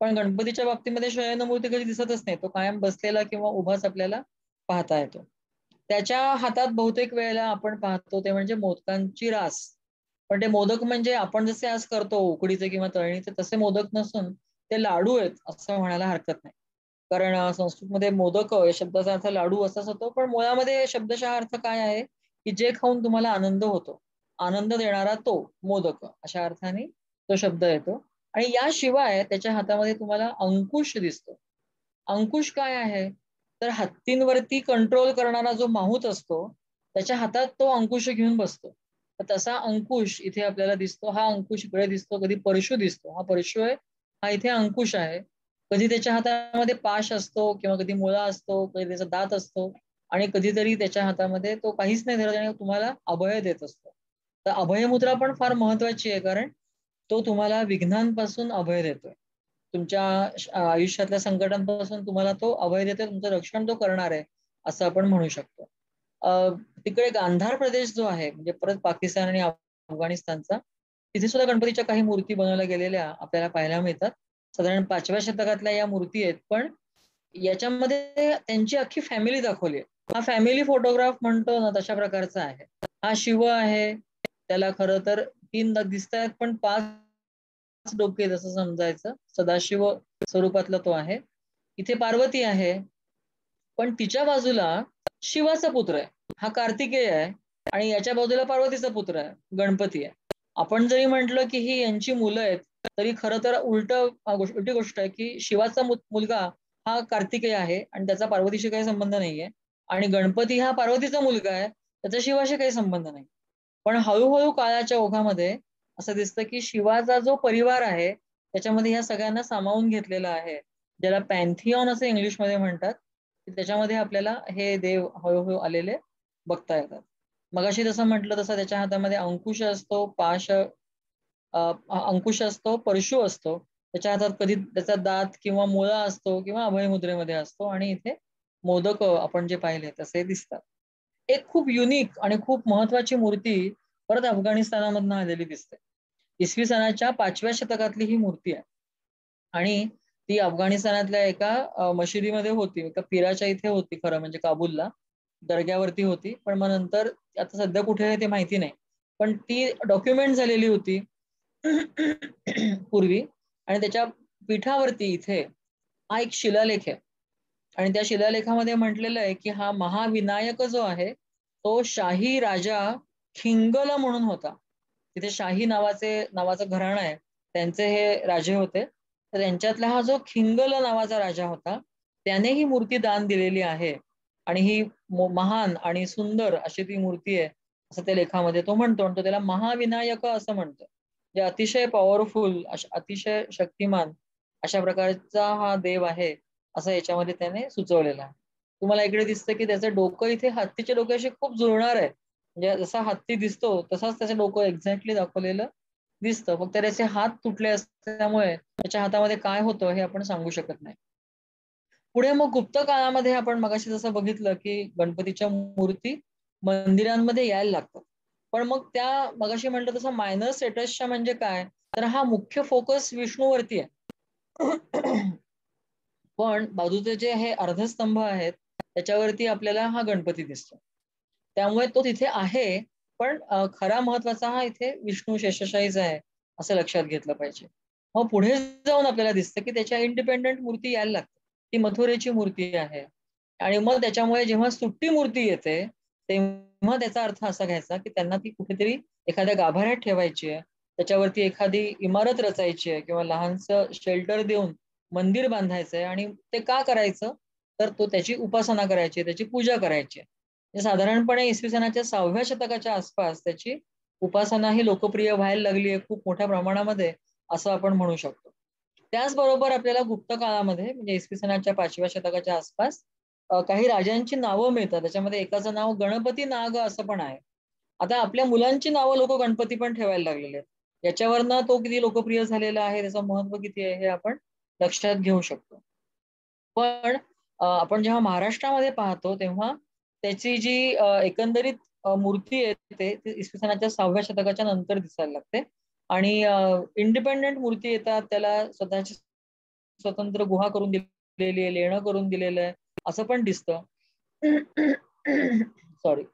पण गणपतीच्या बाबतीमध्ये शयन मूर्ती कधी दिसतच नाही. तो कायम बसलेला किंवा उभाच आपल्याला पाहता येतो. त्याच्या हातात बहुतेक वेळेला आपण पाहतो ते म्हणजे मोदकांची रास. पण ते मोदक म्हणजे आपण जसे आज करतो उकडीचे किंवा तळणीचे तसे मोदक नसून ते लाडू आहेत असं म्हणायला हरकत नाही. कारण संस्कृतमध्ये मोदक या शब्दाचा अर्थ लाडू असाच होतो. पण मुळामध्ये शब्दशः अर्थ काय आहे की जे खाऊन तुम्हाला आनंद होतो. आनंद देणारा तो मोदक अशा अर्थाने तो शब्द येतो. आणि याशिवाय त्याच्या हातामध्ये तुम्हाला अंकुश दिसतो. अंकुश काय आहे तर हत्तींवरती कंट्रोल करणारा जो माहूत असतो त्याच्या हातात तो अंकुश घेऊन बसतो. तर तसा अंकुश इथे आपल्याला दिसतो. हा अंकुश इकडे दिसतो. कधी परशु दिसतो. हा परशु आहे. हा इथे अंकुश आहे. कधी त्याच्या हातामध्ये पाश असतो किंवा कधी मुळा असतो, कधी त्याचा दात असतो आणि कधीतरी त्याच्या हातामध्ये तो काहीच नाही धरत आणि तुम्हाला अभय देत असतो. तर अभयमुद्रा पण फार महत्वाची आहे कारण तो तुम्हाला विघ्नांपासून अभय देतोय. तुमच्या आयुष्यातल्या संकटांपासून तुम्हाला तो अभय देतोय, तुमचं रक्षण तो करणार आहे असं आपण म्हणू शकतो. तिकडे गांधार प्रदेश जो आहे म्हणजे परत पाकिस्तान आणि अफगाणिस्तानचा, तिथे सुद्धा गणपतीच्या काही मूर्ती बनवल्या गेलेल्या आपल्याला पाहायला मिळतात. साधारण 5व्या शतकातल्या या मूर्ती आहेत. पण याच्यामध्ये त्यांची अख्खी फॅमिली दाखवली आहे. हा फॅमिली फोटोग्राफ म्हणतो ना तशा प्रकारचा आहे. हा शिव आहे. त्याला खरं तर 3 दिसत आहेत पण 5 डोके जसं समजायचं. सदाशिव स्वरूपातला तो आहे. इथे पार्वती आहे. पण तिच्या बाजूला शिवाचा पुत्र आहे. हा कार्तिकेय आहे आणि याच्या बाजूला पार्वतीचा पुत्र आहे, गणपती आहे. आपण जरी म्हटलं की ही यांची मुलं आहेत, तरी खरं तर उलटी गोष्ट आहे की शिवाचा मुलगा हा कार्तिकेय आहे आणि त्याचा पार्वतीशी काही संबंध नाहीये, आणि गणपती हा पार्वतीचा मुलगा आहे, त्याचा शिवाशी काही संबंध नाही. पण हळूहळू काळाच्या ओघामध्ये असं दिसतं की शिवाचा जो परिवार आहे त्याच्यामध्ये ह्या सगळ्यांना सामावून घेतलेला आहे, ज्याला पॅन्थिऑन असं इंग्लिशमध्ये म्हणतात. त्याच्यामध्ये आपल्याला हे देव हळूहळू आलेले बघता येतात. मगाशी जसं म्हटलं तसं त्याच्या हातामध्ये अंकुश असतो, अंकुश असतो, परशु असतो. त्याच्या हातात कधी त्याचा दात किंवा मुळा असतो किंवा अभयमुद्रेमध्ये असतो, आणि इथे मोदक आपण जे पाहिले तसे दिसतात. एक खूप युनिक आणि खूप महत्वाची मूर्ती परत अफगाणिस्तानामधून आलेली दिसते. इसवी सनाच्या 5व्या शतकातली ही मूर्ती आहे आणि ती अफगाणिस्तानातल्या एका मशिदीमध्ये होती, एका पिराच्या इथे होती, खरं म्हणजे काबूलला दर्ग्यावरती होती. पण मग नंतर आता सध्या कुठे आहे ते माहिती नाही. पण ती डॉक्युमेंट झालेली होती पूर्वी, आणि त्याच्या पीठावरती इथे हा एक शिलालेख आहे. आणि त्या शिलालेखामध्ये म्हटलेलं आहे की हा महाविनायक जो आहे तो शाही राजा खिंगल म्हणून होता. तिथे शाही नावाचं घराणं आहे, त्यांचे हे राजे होते. तर त्यांच्यातला हा जो खिंगल नावाचा राजा होता त्याने ही मूर्ती दान दिलेली आहे, आणि ही महान आणि सुंदर अशी ती मूर्ती आहे असं त्या लेखामध्ये तो म्हणतो. आणि तो त्याला महाविनायक असं म्हणतो, जे अतिशय पॉवरफुल, अतिशय शक्तिमान अशा प्रकारचा हा देव आहे असं याच्यामध्ये त्याने सुचवलेलं आहे. तुम्हाला इकडे दिसतं की त्याचं डोकं इथे हत्तीच्या डोक्याशी खूप जुळणार आहे. म्हणजे जसा हत्ती दिसतो तसाच त्याचं डोकं एक्झॅक्टली दाखवलेलं दिसतं. फक्त त्याचे हात तुटले असल्यामुळे त्याच्या हातामध्ये काय होतं हे आपण सांगू शकत नाही. पुढे मग गुप्त काळामध्ये आपण मगाशी जसं बघितलं की गणपतीच्या मूर्ती मंदिरांमध्ये यायला लागतात. पण मग त्या मगाशी म्हटलं तसं मायनर स्टेटसच्या म्हणजे काय, तर हा मुख्य फोकस विष्णूवरती आहे. पण बाजूचे जे हे अर्धस्तंभ आहेत त्याच्यावरती आपल्याला हा गणपती दिसतो. त्यामुळे तो तिथे आहे, पण खरा महत्वाचा हा इथे विष्णू शेषशाहीचा आहे असं लक्षात घेतलं पाहिजे. मग पुढे जाऊन आपल्याला दिसतं की त्याच्या इंडिपेंडंट मूर्ती यायला लागतात. ती मथुरेची मूर्ती आहे, आणि मग त्याच्यामुळे जेव्हा सुट्टी मूर्ती येते तेव्हा त्याचा अर्थ असा घ्यायचा की त्यांना ती कुठेतरी एखाद्या गाभाऱ्यात ठेवायची आहे, त्याच्यावरती एखादी इमारत रचायची आहे किंवा लहानसं शेल्टर देऊन मंदिर बांधायचंय. आणि ते का करायचं, तर तो त्याची उपासना करायची, त्याची पूजा करायची. साधारणपणे इसवी सनाच्या 6व्या शतकाच्या आसपास त्याची उपासना ही लोकप्रिय व्हायला लागली आहे खूप मोठ्या प्रमाणामध्ये, असं आपण म्हणू शकतो. त्याचबरोबर आपल्याला गुप्त काळामध्ये म्हणजे इसवी सनाच्या 5व्या शतकाच्या आसपास काही राजांची नावं मिळतात. त्याच्यामध्ये एकाचं नाव गणपती नाग असं पण आहे. आता आपल्या मुलांची नावं लोक गणपती पण ठेवायला लागलेले आहेत. याच्यावरनं तो किती लोकप्रिय झालेला आहे, त्याचं महत्व किती आहे हे आपण लक्षात घेऊ शकतो. पण आपण जेव्हा महाराष्ट्रामध्ये पाहतो तेव्हा त्याची जी एकंदरीत मूर्ती आहे ते इसवी सनाच्या 6व्या शतकाच्या नंतर दिसायला लागते. आणि इंडिपेंडंट मूर्ती येतात, त्याला स्वतःची स्वतंत्र गुहा करून दिलेली आहे, लेणं करून दिलेलं आहे असं पण दिसतं. सॉरी.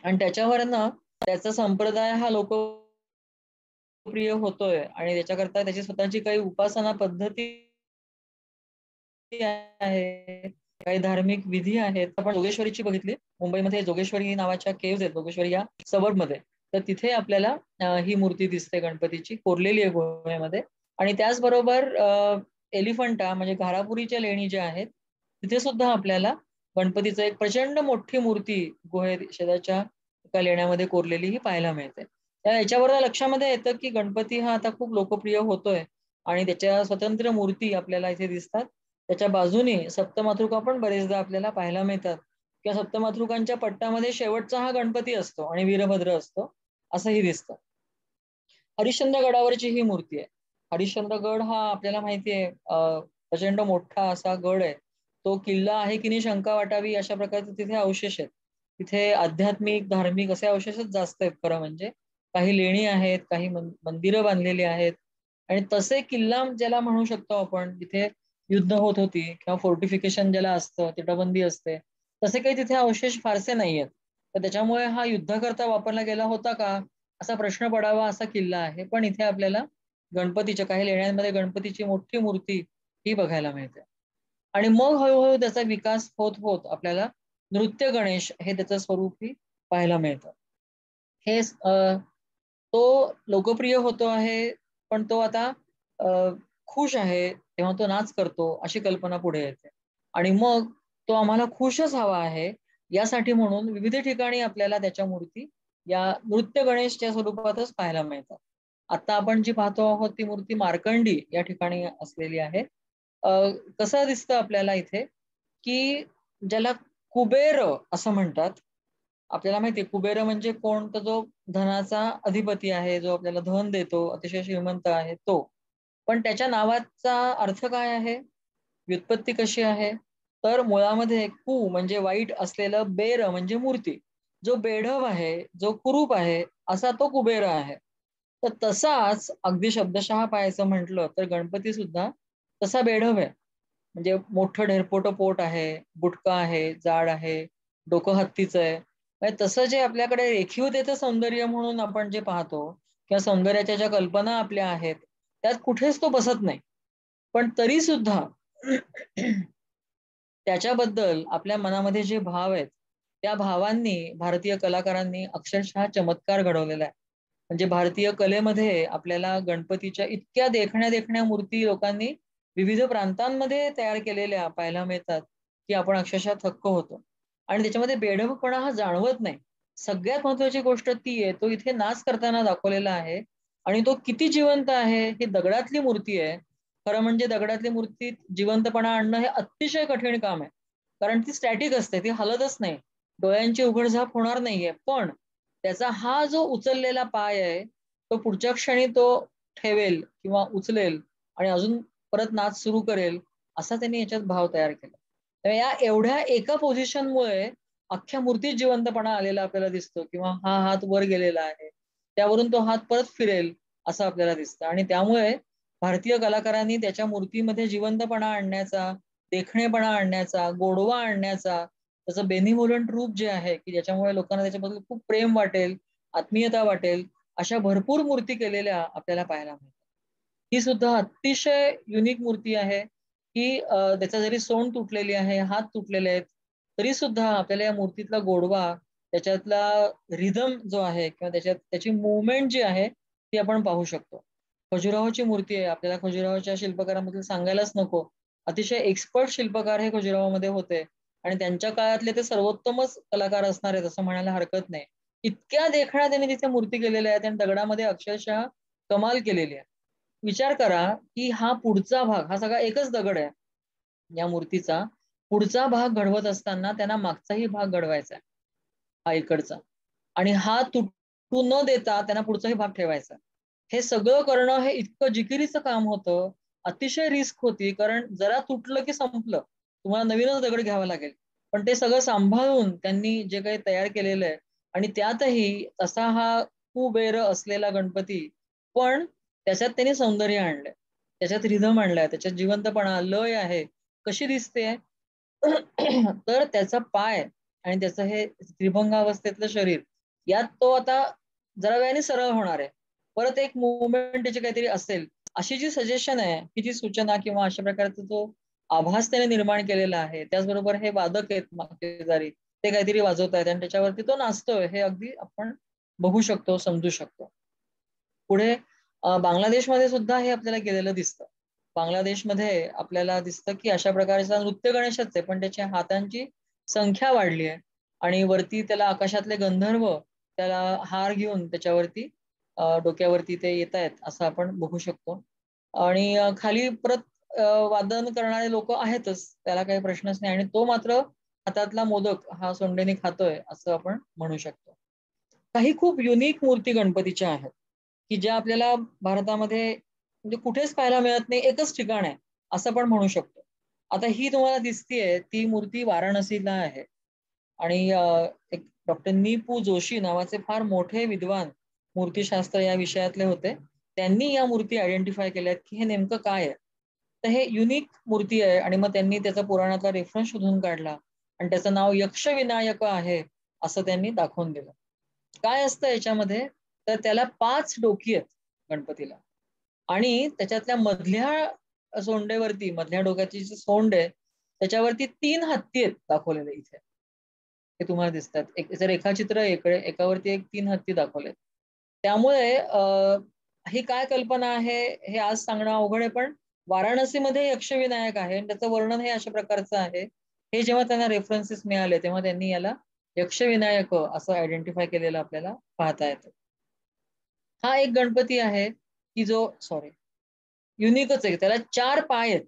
आणि त्याच्यावरनं त्याचा संप्रदाय हा लोकप्रिय होतोय, आणि त्याच्याकरता त्याची स्वतःची काही उपासना पद्धती आहे, काही धार्मिक विधी आहेत. आपण जोगेश्वरीची बघितली, मुंबईमध्ये जोगेश्वरी नावाच्या केव्ज आहेत, जोगेश्वरी या सबर्बमध्ये. तर तिथे आपल्याला ही मूर्ती दिसते गणपतीची, कोरलेली आहे गुहेमध्ये. आणि त्याचबरोबर एलिफंटा म्हणजे घारापुरीच्या लेणी ज्या आहेत तिथे सुद्धा आपल्याला गणपतीचं एक प्रचंड मोठी मूर्ती गुहे शेजारच्या एका लेण्यामध्ये कोरलेली ही पाहायला मिळते. त्या याच्यावर लक्षामध्ये येतं की गणपती हा आता खूप लोकप्रिय होतोय, आणि त्याच्या स्वतंत्र मूर्ती आपल्याला इथे दिसतात. त्याच्या बाजूने सप्तमातृका पण बरेचदा आपल्याला पाहायला मिळतात, किंवा सप्तमातृकांच्या पट्टामध्ये शेवटचा हा गणपती असतो आणि वीरभद्र असतो असंही दिसतं. हरिश्चंद्र गडावरची ही मूर्ती आहे. हरिश्चंद्र गड हा आपल्याला माहिती आहे प्रचंड मोठा असा गड आहे. तो किल्ला आहे की नाही शंका वाटावी अशा प्रकारचे तिथे अवशेष आहेत. तिथे आध्यात्मिक धार्मिक असे अवशेषच जास्त आहेत खरं म्हणजे. काही लेणी आहेत, काही मंदिरं बांधलेली आहेत, आणि तसे किल्ला ज्याला म्हणू शकतो आपण, तिथे युद्ध होत होती किंवा फोर्टिफिकेशन ज्याला असतं, तटबंदी असते, तसे काही तिथे अवशेष फारसे नाही आहेत. तर त्याच्यामुळे हा युद्धाकरता वापरला गेला होता का असा प्रश्न पडावा असा किल्ला आहे. पण इथे आपल्याला गणपतीच्या काही लेण्यांमध्ये गणपतीची मोठी मूर्ती ही बघायला मिळते. आणि मग हळूहळू त्याचा विकास होत होत आपल्याला नृत्य गणेश हे त्याचं स्वरूपही पाहायला मिळतं. हे तो लोकप्रिय होतो आहे, पण तो आता अ, खुश आहे तेव्हा तो नाच करतो अशी कल्पना पुढे येते. आणि मग तो आम्हाला खुशच हवा आहे यासाठी म्हणून विविध ठिकाणी आपल्याला त्याच्या मूर्ती या नृत्य गणेशच्या स्वरूपातच पाहायला मिळतात. आता आपण जी पाहतो आहोत ती मूर्ती मार्कंडी या ठिकाणी असलेली आहे. अ, कसं दिसतं आपल्याला इथे, की ज्याला कुबेर असं म्हणतात. आपल्याला माहिती आहे कुबेर म्हणजे कोण? तर जो धनाचा अधिपती आहे, जो आपल्याला धन देतो, अतिशय श्रीमंत आहे तो. पण त्याच्या नावाचा अर्थ काय आहे? व्युत्पत्ती कशी आहे? तर मुळामध्ये कू म्हणजे वाईट असलेलं, बेर म्हणजे मूर्ती. जो बेढप आहे, जो कुरूप आहे, असा तो कुबेर आहे. तर तसाच अगदी शब्दशः पाहायचं म्हटलं तर गणपती सुद्धा तसा बेढप आहे. म्हणजे मोठं ढेरपोटं पोट आहे, बुटकं आहे, जाड आहे, डोकं हत्तीचं आहे. म्हणजे तसं जे आपल्याकडे रेखीवतेचं सौंदर्य म्हणून आपण जे पाहतो किंवा सौंदर्याच्या ज्या कल्पना आपल्या आहेत, त्यात कुठेच तो बसत नाही. पण तरी सुद्धा त्याच्याबद्दल आपल्या मनामध्ये जे भाव आहेत, त्या भावांनी भारतीय कलाकारांनी अक्षरशः चमत्कार घडवलेला आहे. म्हणजे भारतीय कलेमध्ये आपल्याला गणपतीच्या इतक्या देखण्या-देखण्या मूर्ती लोकांनी विविध प्रांतांमध्ये तयार केलेल्या पाहायला मिळतात, की आपण अक्षरशः थक्क होतो. आणि त्याच्यामध्ये बेढपपणा हा जाणवत नाही. सगळ्यात महत्त्वाची गोष्ट ती आहे, तो इथे नाच करताना दाखवलेला आहे आणि तो किती जिवंत आहे, ही दगडातली मूर्ती आहे. खरं म्हणजे दगडातली मूर्तीत जिवंतपणा आणणं हे अतिशय कठीण काम आहे. कारण ती स्टॅटिक असते, ती हलतच नाही. डोळ्यांची उघडझाप होणार नाहीये. पण त्याचा हा जो उचललेला पाय आहे, तो पुढच्या क्षणी तो ठेवेल किंवा उचलेल आणि अजून परत नाच सुरू करेल, असा त्यांनी याच्यात भाव तयार केला. तर या एवढ्या एका पोझिशनमुळे अख्ख्या मूर्तीत जिवंतपणा आलेला आपल्याला दिसतो किंवा हा हात वर गेलेला आहे. त्यावरून तो हात परत फिरेल असं आपल्याला दिसतं आणि त्यामुळे भारतीय कलाकारांनी त्याच्या मूर्तीमध्ये जिवंतपणा आणण्याचा, देखणेपणा आणण्याचा, गोडवा आणण्याचा, त्याचं बेनिव्होलंट रूप जे आहे, की ज्याच्यामुळे लोकांना त्याच्याबद्दल खूप प्रेम वाटेल, आत्मीयता वाटेल, अशा भरपूर मूर्ती केलेल्या आपल्याला पाहायला मिळतात. ही सुद्धा अतिशय युनिक मूर्ती आहे, की त्याचा जरी सोंड तुटलेली आहे, हात तुटलेले आहेत, तरी सुद्धा आपल्याला या मूर्तीतला गोडवा, त्याच्यातला रिदम जो आहे किंवा त्याच्यात त्याची मूव्हमेंट जी आहे, ती आपण पाहू शकतो. खजुराहोची मूर्ती आहे. आपल्याला खजुराहोच्या शिल्पकारांबद्दल सांगायलाच नको. अतिशय एक्सपर्ट शिल्पकार हे खजुराहोमध्ये होते आणि त्यांच्या काळातले ते सर्वोत्तमच कलाकार असणार आहेत असं म्हणायला हरकत नाही. इतक्या देखण्या त्यांनी तिथे मूर्ती केलेल्या आहेत आणि दगडामध्ये अक्षरशः कमाल केलेली आहे. विचार करा, की हा पुढचा भाग, हा सगळा एकच दगड आहे या मूर्तीचा. पुढचा भाग घडवत असताना त्यांना मागचाही भाग घडवायचा आहे, हा इकडचा. आणि हा तुटू न देता त्यांना पुढचाही भाग ठेवायचा. हे सगळं करणं हे इतकं जिकिरीचं काम होतं. अतिशय रिस्क होती कारण जरा तुटलं की संपलं. तुम्हाला नवीनच दगड घ्यावा लागेल. पण ते सगळं सांभाळून त्यांनी जे काही तयार केलेलं आहे आणि त्यातही तसा हा कुबेर असलेला गणपती, पण त्याच्यात त्यांनी सौंदर्य आणलंय. त्याच्यात रिदम आणलाय, त्याच्यात जिवंतपणा, लय आहे. कशी दिसते? तर त्याचा पाय आणि त्याचं हे त्रिभंगावस्थेतलं शरीर, यात तो आता जरा वेळाने सरळ होणार आहे. परत एक मूव्हमेंट त्याची काहीतरी असेल. अशी जी सजेशन आहे, ही जी सूचना किंवा अशा प्रकारचा जो आभास त्याने निर्माण केलेला आहे. त्याचबरोबर हे वादक आहेत शेजारी, ते काहीतरी वाजवतायत आणि त्याच्यावरती तो नाचतोय. हे अगदी आपण बघू शकतो, समजू शकतो. पुढे बांगलादेशमध्ये सुद्धा हे आपल्याला केलेलं दिसतं. बांगलादेशमध्ये आपल्याला दिसतं, की अशा प्रकारचा नृत्य गणेशच आहे, पण त्याच्या हातांची संख्या वाढली आहे आणि वरती त्याला आकाशातले गंधर्व त्याला हार घेऊन त्याच्यावरती डोक्यावरती ते येतायत असं आपण बघू शकतो. आणि खाली परत वादन करणारे लोकं आहेतच. त्याला काही प्रश्नच नाही आणि तो मात्र हातातला मोदक हा सोंडेने खातोय असं आपण म्हणू शकतो. काही खूप युनिक मूर्ती गणपतीच्या आहेत, की ज्या आपल्याला भारतामध्ये म्हणजे कुठेच पाहायला मिळत नाही, एकच ठिकाण आहे, असं पण म्हणू शकतो. आता ही तुम्हाला दिसतीये ती मूर्ती वाराणसीला आहे आणि एक डॉक्टर नी.पू. जोशी नावाचे फार मोठे विद्वान मूर्तिशास्त्र या विषयातले होते. त्यांनी या मूर्ती आयडेंटिफाय केल्यात, की हे नेमकं काय आहे. तर हे युनिक मूर्ती आहे आणि मग त्यांनी त्याचा पुराणातला रेफरन्स शोधून काढला आणि त्याचं नाव यक्षविनायक आहे, असं त्यांनी दाखवून दिलं. काय असतं याच्यामध्ये, तर त्याला 5 डोकी आहेत गणपतीला आणि त्याच्यातल्या मधल्या सोंडेवरती, मधल्या डोक्याची जी सोंड आहे, त्याच्यावरती 3 हत्ती आहेत दाखवलेले इथे. हे तुम्हाला दिसतात. एक रेखाचित्र एकावरती एक 3 हत्ती दाखवले. त्यामुळे ही काय कल्पना आहे हे आज सांगणं अवघड आहे, पण वाराणसीमध्ये यक्षविनायक आहे आणि त्याचं वर्णन हे अशा प्रकारचं आहे. हे जेव्हा त्यांना रेफरन्सेस मिळाले तेव्हा त्यांनी याला यक्षविनायक असं आयडेंटिफाय केलेलं आपल्याला पाहता येतं. हा एक गणपती आहे की जो युनिकच आहे. त्याला 4 पाय आहेत.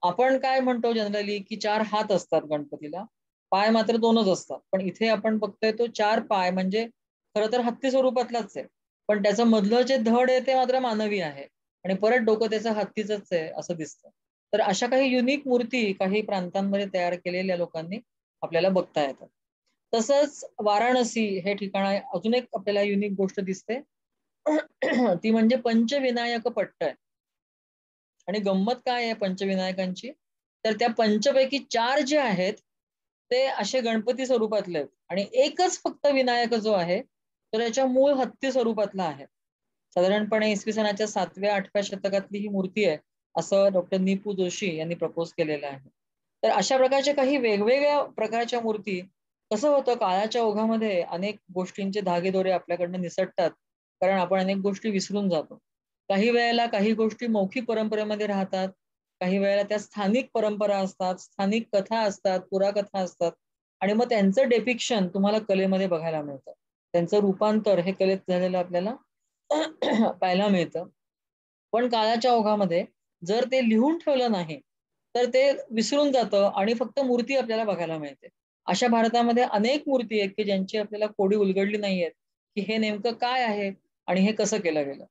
आपण काय म्हणतो जनरली की 4 हात असतात गणपतीला. पाय मात्र 2च असतात. पण इथे आपण बघतोय तो 4 पाय म्हणजे खरं तर हत्ती स्वरूपातलाच आहे. पण त्याचं मधलं जे धड आहे ते मात्र मानवी आहे आणि परत डोकं त्याचं हत्तीचंच आहे असं दिसतं. तर अशा काही युनिक मूर्ती काही प्रांतांमध्ये तयार केलेल्या लोकांनी आपल्याला बघता येतात. तसंच वाराणसी हे ठिकाण आहे. अजून एक आपल्याला युनिक गोष्ट दिसते. ती म्हणजे पंचविनायक पट्ट आहे. आणि गंमत काय आहे पंचविनायकांची, तर त्या पंचपैकी 4 जे आहेत, ते असे गणपती स्वरूपातले आहेत आणि एकच फक्त विनायक जो आहे, तो त्याच्या मूळ हत्ती स्वरूपातला आहे. साधारणपणे इसवी सनाच्या 7व्या-8व्या शतकातली ही मूर्ती आहे, असं डॉक्टर निपू जोशी यांनी प्रपोज केलेलं आहे. तर अशा प्रकारच्या काही वेगवेगळ्या प्रकारच्या मूर्ती कसं होतं काळाच्या ओघामध्ये अनेक गोष्टींचे धागेदोरे आपल्याकडनं निसटतात, कारण आपण अनेक गोष्टी विसरून जातो. काही वेळेला काही गोष्टी मौखिक परंपरेमध्ये राहतात, काही वेळेला त्या स्थानिक परंपरा असतात, स्थानिक कथा असतात, पुराकथा असतात आणि मग त्यांचं डेपिक्शन तुम्हाला कलेमध्ये बघायला मिळतं. त्यांचं रूपांतर हे कलेत झालेलं आपल्याला पाहायला मिळतं. पण काळाच्या ओघामध्ये जर ते लिहून ठेवलं नाही, तर ते विसरून जातं आणि फक्त मूर्ती आपल्याला बघायला मिळते. अशा भारतामध्ये अनेक मूर्ती आहेत, की ज्यांची आपल्याला कोडी उलगडली नाहीयेत, की हे नेमकं काय आहे आणि हे कसं केलं गेलं.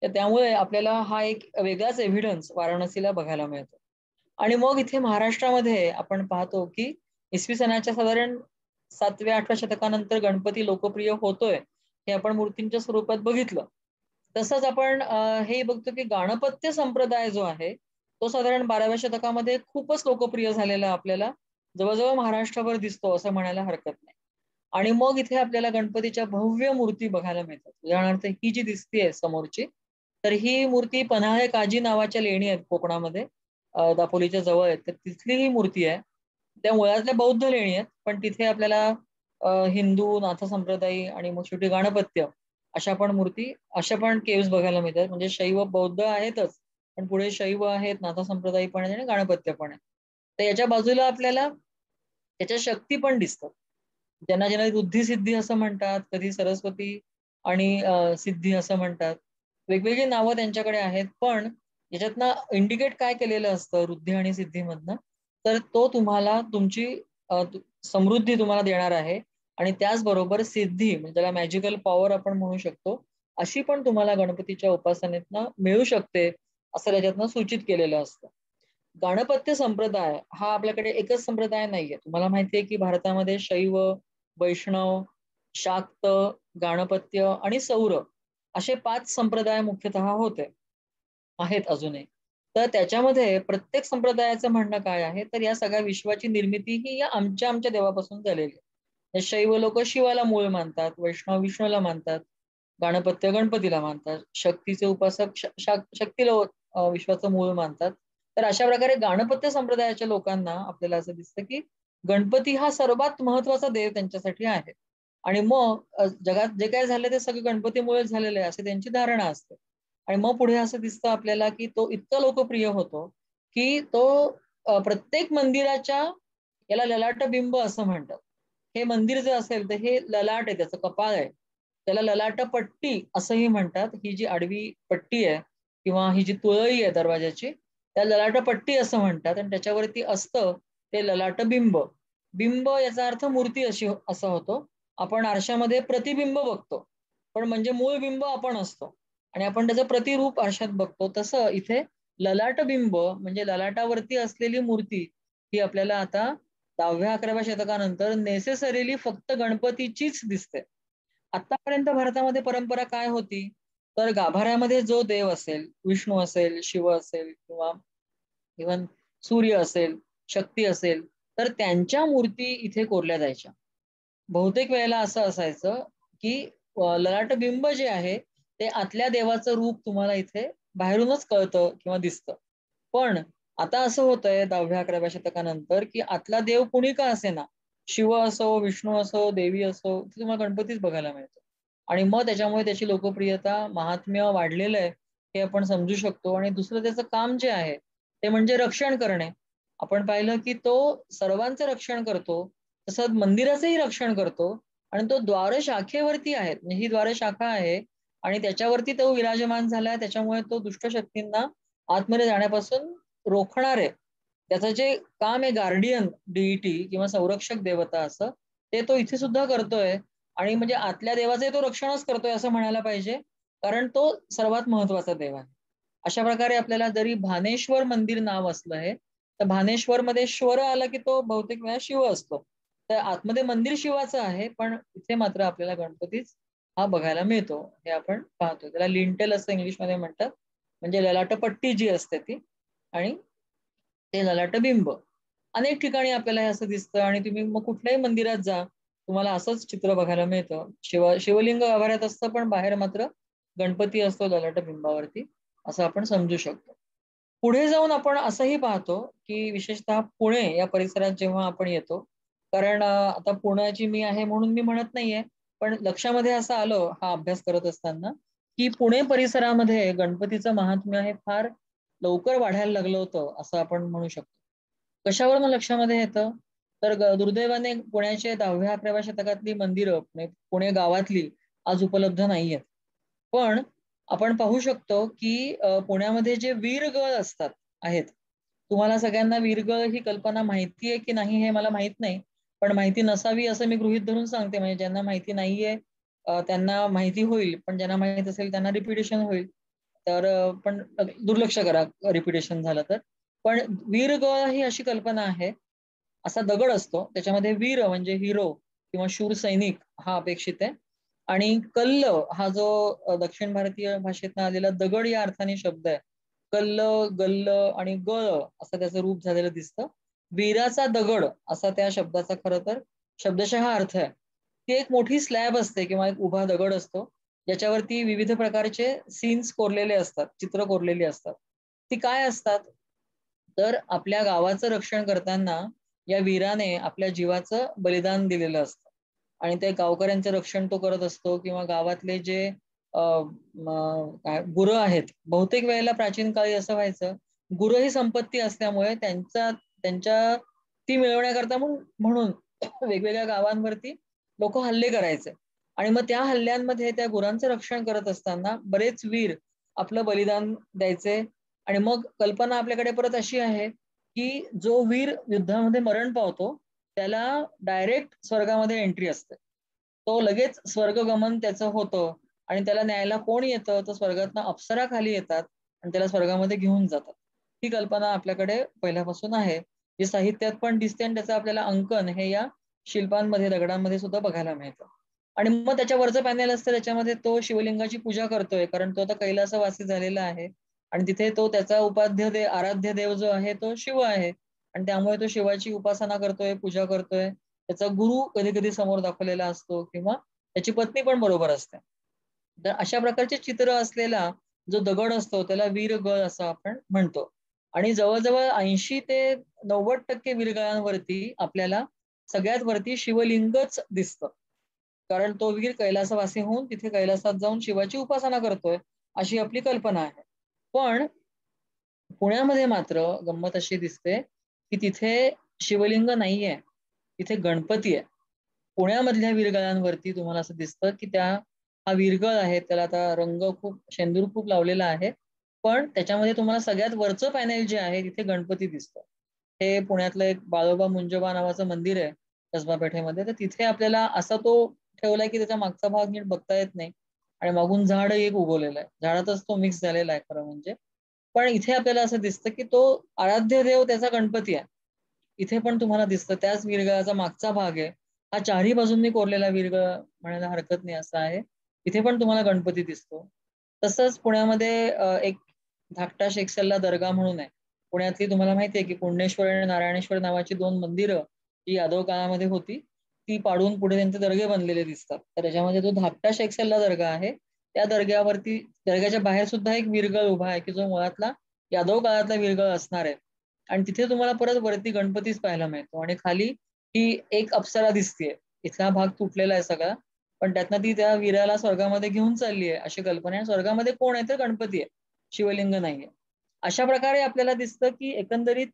तर त्यामुळे आपल्याला हा एक वेगळाच एव्हिडन्स वाराणसीला बघायला मिळतो. आणि मग इथे महाराष्ट्रामध्ये आपण पाहतो, की इसवी सनाच्या साधारण 7व्या-8व्या शतकानंतर गणपती लोकप्रिय होतोय, हे आपण मूर्तींच्या स्वरूपात बघितलं. तसंच आपण हे बघतो, की गाणपत्य संप्रदाय जो आहे, तो साधारण 12व्या शतकामध्ये खूपच लोकप्रिय झालेला आपल्याला जवळ महाराष्ट्रभर दिसतो असं म्हणायला हरकत नाही. आणि मग इथे आपल्याला गणपतीच्या भव्य मूर्ती बघायला मिळतात. उदाहरणार्थ ही जी दिसतीये समोरची, तर ही मूर्ती पन्हाळे काजी नावाच्या लेणी आहेत कोकणामध्ये, दापोलीच्या जवळ आहेत. तर तिथली ही मूर्ती आहे. त्या मुळातल्या बौद्ध लेणी आहेत, पण तिथे आपल्याला हिंदू, नाथ संप्रदायी आणि मग शेवटी गाणपत्य अशा पण केव्हस बघायला मिळतात. म्हणजे शैव बौद्ध आहेतच, पण पुढे शैव आहेत, नाथ संप्रदायी पण आहेत आणि गाणपत्य पण आहे. तर याच्या बाजूला आपल्याला त्याच्या शक्ती पण दिसतात. ज्यांना ज्यांना रुद्धी सिद्धी असं म्हणतात, कधी सरस्वती आणि सिद्धी असं म्हणतात. वेगवेगळी नावं त्यांच्याकडे आहेत, पण याच्यातनं इंडिकेट काय केलेलं असतं रुद्धी आणि सिद्धीमधनं, तर तो तुम्हाला तुमची समृद्धी तुम्हाला देणार आहे आणि त्याचबरोबर सिद्धी म्हणजे त्याला मॅजिकल पॉवर आपण म्हणू शकतो, अशी पण तुम्हाला गणपतीच्या उपासनेतनं मिळू शकते, असं त्याच्यातनं सूचित केलेलं असतं. गाणपत्य संप्रदाय हा आपल्याकडे एकच संप्रदाय नाहीये. तुम्हाला माहितीये की भारतामध्ये शैव, वैष्णव, शाक्त, गाणपत्य आणि सौर असे 5 संप्रदाय मुख्यतः होते. आहेत अजूनही. तर त्याच्यामध्ये प्रत्येक संप्रदायाचं म्हणणं काय आहे, तर या सगळ्या विश्वाची निर्मिती ही या आमच्या देवापासून झालेली आहे. हे शैव लोकं शिवाला मूळ मानतात, वैष्णव विष्णूला मानतात, गाणपत्य गणपतीला मानतात, शक्तीचे उपासक शक्तीला विश्वाचं मूळ मानतात. तर अशा प्रकारे गाणपत्य संप्रदायाच्या लोकांना आपल्याला असं दिसतं, की गणपती हा सर्वात महत्त्वाचा देव त्यांच्यासाठी आहे. आणि मग जगात जे काही झालं ते सगळं गणपतीमुळेच झालेलं आहे, अशी त्यांची धारणा असते. आणि मग पुढे असं दिसतं आपल्याला, की तो इतका लोकप्रिय होतो, की तो प्रत्येक मंदिराच्या याला ललाटबिंब असं म्हणतात. हे मंदिर जे असेल तर हे ललाट आहे, त्याचं कपाळ आहे. त्याला ललाटपट्टी असंही म्हणतात. ही जी आडवी पट्टी आहे किंवा ही जी तुळई आहे दरवाजाची, त्याला ललाटपट्टी असं म्हणतात आणि त्याच्यावरती असतं ते ललाटबिंब. बिंब याचा अर्थ मूर्ती असा होतो. आपण आरशामध्ये प्रतिबिंब बघतो, पण म्हणजे मूळ बिंब आपण असतो. आणि आपण त्याचं प्रतिरूप आरशात बघतो. तसं इथे ललाटबिंब म्हणजे ललाटावरती असलेली मूर्ती ही आपल्याला आता 10व्या-11व्या शतकानंतर नेसेसरीली फक्त गणपतीचीच दिसते. आतापर्यंत भारतामध्ये परंपरा काय होती? तर गाभाऱ्यामध्ये जो देव असेल, विष्णू असेल, शिव असेल किंवा इव्हन सूर्य असेल, शक्ती असेल, तर त्यांच्या मूर्ती इथे कोरल्या जायच्या. बहुतेक वेळेला असं असायचं, की ललाटबिंब जे आहे, ते आतल्या देवाचं रूप तुम्हाला इथे बाहेरूनच कळतं किंवा दिसतं. पण आता असं होतंय 10व्या-11व्या शतकानंतर, की आतला देव कुणी का असेना, शिव असो, विष्णू असो, देवी असो, तिथे तुम्हाला गणपतीच बघायला मिळतो. आणि मग त्याच्यामुळे त्याची लोकप्रियता, महात्म्य वाढलेलं आहे हे आपण समजू शकतो. आणि दुसरं त्याचं काम जे आहे ते म्हणजे रक्षण करणे. आपण पाहिलं की तो सर्वांचं रक्षण करतो, तसंच मंदिराचंही रक्षण करतो. आणि तो द्वारशाखेवरती आहे, म्हणजे ही द्वारशाखा आहे आणि त्याच्यावरती तो विराजमान झालाय. त्याच्यामुळे तो दुष्ट शक्तींना आतमध्ये जाण्यापासून रोखणार आहे. त्याचं जे काम आहे गार्डियन डीईटी किंवा संरक्षक देवता असं, ते तो इथे सुद्धा करतोय. आणि म्हणजे आतल्या देवाचे तो रक्षणच करतोय असं म्हणायला पाहिजे, कारण तो सर्वात महत्वाचा देव आहे. अशा प्रकारे आपल्याला जरी भानेश्वर मंदिर नाव असलं आहे, तर भानेश्वर मध्ये श्वर आला की तो बहुतेक वेळा शिव असतो. तर आतमध्ये मंदिर शिवाचं आहे, पण इथे मात्र आपल्याला गणपतीच हा बघायला मिळतो, हे आपण पाहतो. त्याला लिंटेल असं इंग्लिशमध्ये म्हणतात, म्हणजे ललाटपट्टी जी असते ती. आणि ते ललाट बिंब अनेक ठिकाणी आपल्याला हे असं दिसतं. आणि तुम्ही मग कुठल्याही मंदिरात जा, तुम्हाला असंच चित्र बघायला मिळतं. शिवलिंग गाभाऱ्यात असतं, पण बाहेर मात्र गणपती असतो ललाट बिंबावरती, असं आपण समजू शकतो. पुढे जाऊन आपण असंही पाहतो की विशेषतः पुणे या परिसरात जेव्हा आपण येतो, कारण आता पुण्याची मी आहे म्हणून मी म्हणत नाहीये, पण लक्षामध्ये असं आलं हा अभ्यास करत असताना की पुणे परिसरामध्ये गणपतीचं महात्म्य हे फार लवकर वाढायला लागलं होतं असं आपण म्हणू शकतो. कशावरून लक्षामध्ये येतं, तर दुर्दैवाने पुण्याचे 10व्या-11व्या शतकातली मंदिरं पुणे गावातली आज उपलब्ध नाहीयेत. पण आपण पाहू शकतो की पुण्यामध्ये जे वीरगळ असतात आहेत. तुम्हाला सगळ्यांना वीरगळ ही कल्पना माहिती आहे की नाही हे मला माहित नाही. पण माहिती नसावी असं मी गृहीत धरून सांगते, म्हणजे ज्यांना माहिती नाहीये त्यांना माहिती होईल, पण ज्यांना माहित असेल त्यांना रिपिटेशन होईल. तर पण दुर्लक्ष करा रिपिटेशन झालं तर. पण वीरगळ ही अशी कल्पना आहे, असा दगड असतो, त्याच्यामध्ये वीर म्हणजे हिरो किंवा शूर सैनिक हा अपेक्षित आहे. आणि कल्ल हा जो दक्षिण भारतीय भाषेतनं आलेला दगड या अर्थाने शब्द आहे. कल्ल, गल्ल आणि गळ असं त्याचं रूप झालेलं दिसतं. वीराचा दगड असा त्या शब्दाचा खरं तर शब्दशः अर्थ आहे. ती एक मोठी स्लॅब असते किंवा एक उभा दगड असतो, ज्याच्यावरती विविध प्रकारचे सीन्स कोरलेले असतात, चित्र कोरलेली असतात. ती काय असतात? तर आपल्या गावाचं रक्षण करताना या वीराने आपल्या जीवाचं बलिदान दिलेलं असतं. आणि ते गावकऱ्यांचं रक्षण तो करत असतो किंवा गावातले जे गुरं आहेत. बहुतेक वेळेला प्राचीन काळी असं व्हायचं, गुरं ही संपत्ती असल्यामुळे त्यांच्या ती मिळवण्याकरता म्हणून म्हणून वेगवेगळ्या गावांवरती लोक हल्ले करायचे. आणि मग त्या हल्ल्यांमध्ये त्या गुरांचं रक्षण करत असताना बरेच वीर आपलं बलिदान द्यायचे. आणि मग कल्पना आपल्याकडे परत अशी आहे की जो वीर युद्धामध्ये मरण पावतो त्याला डायरेक्ट स्वर्गामध्ये एंट्री असते. तो लगेच स्वर्गगमन त्याचं होतं. आणि त्याला न्यायला कोण येतं, तर स्वर्गातनं अप्सरा खाली येतात आणि त्याला स्वर्गामध्ये घेऊन जातात. ही कल्पना आपल्याकडे पहिल्यापासून आहे, जी साहित्यात पण दिसते आणि त्याचं आपल्याला अंकन हे या शिल्पांमध्ये, दगडांमध्ये सुद्धा बघायला मिळतं. आणि मग त्याच्या वरचं पॅनेल असतं, त्याच्यामध्ये तो शिवलिंगाची पूजा करतोय, कारण तो आता कैलासवासी झालेला आहे. आणि तिथे तो त्याचा आराध्य देव जो आहे तो शिव आहे. आणि त्यामुळे तो शिवाची उपासना करतोय, पूजा करतोय. त्याचा गुरु कधी कधी समोर दाखवलेला असतो किंवा त्याची पत्नी पण बरोबर असते. तर अशा प्रकारचे चित्र असलेला जो दगड असतो त्याला वीरगळ असं आपण म्हणतो. आणि जवळजवळ 80 ते 90% वीरगळांवरती आपल्याला सगळ्यात वरती शिवलिंगच दिसतं. कारण तो वीर कैलासवासी होऊन तिथे कैलासात जाऊन शिवाची उपासना करतोय, अशी आपली कल्पना आहे. पण पुण्यामध्ये मात्र गंमत अशी दिसते की तिथे शिवलिंग नाहीये, तिथे गणपती आहे. पुण्यामधल्या वीरगळांवरती तुम्हाला असं दिसतं की हा वीरगळ आहे, त्याला आता रंग खूप शेंदूर खूप लावलेला आहे. पण त्याच्यामध्ये तुम्हाला सगळ्यात वरचं पॅनेल जे आहे तिथे गणपती दिसतं. हे पुण्यातलं एक बाळोबा मुंजोबा नावाचं मंदिर आहे कसबा पेठेमध्ये. तर तिथे आपल्याला असा तो ठेवलाय की त्याचा मागचा भाग नीट बघता येत नाही. आणि मागून झाड एक उगवलेलं आहे, झाडातच तो मिक्स झालेला आहे खरं म्हणजे. पण इथे आपल्याला असं दिसतं की तो आराध्य देव त्याचा गणपती आहे. इथे पण तुम्हाला दिसतं त्याच वीरगळाचा मागचा भाग आहे. हा चारही बाजूंनी कोरलेला वीरगळ म्हणायला हरकत नाही असा आहे. इथे पण तुम्हाला गणपती दिसतो. तसंच पुण्यामध्ये एक धाकटा शेखसल्ला दर्गा म्हणून आहे. पुण्यातली तुम्हाला माहिती आहे की पुण्येश्वर आणि नारायणेश्वर नावाची 2 मंदिरं जी यादव काळामध्ये होती, ती पाडून पुढे त्यांचे दर्गे बनलेले दिसतात. तर त्याच्यामध्ये जो धाकटा शेखसल्ला दर्गा आहे, त्या दर्ग्याच्या बाहेर सुद्धा एक वीरगळ उभा आहे की जो मुळातला यादव काळातला वीरगळ असणार आहे. आणि तिथे तुम्हाला परत वरती गणपतीच पाहायला मिळतो आणि खाली की एक अप्सरा दिसतीये, इथला भाग तुटलेला आहे सगळा, पण त्यातनं ती त्या वीराला स्वर्गामध्ये घेऊन चालली आहे अशी कल्पना आहे. स्वर्गामध्ये कोण आहे तर गणपती आहे, शिवलिंग नाहीये. अशा प्रकारे आपल्याला दिसतं की एकंदरीत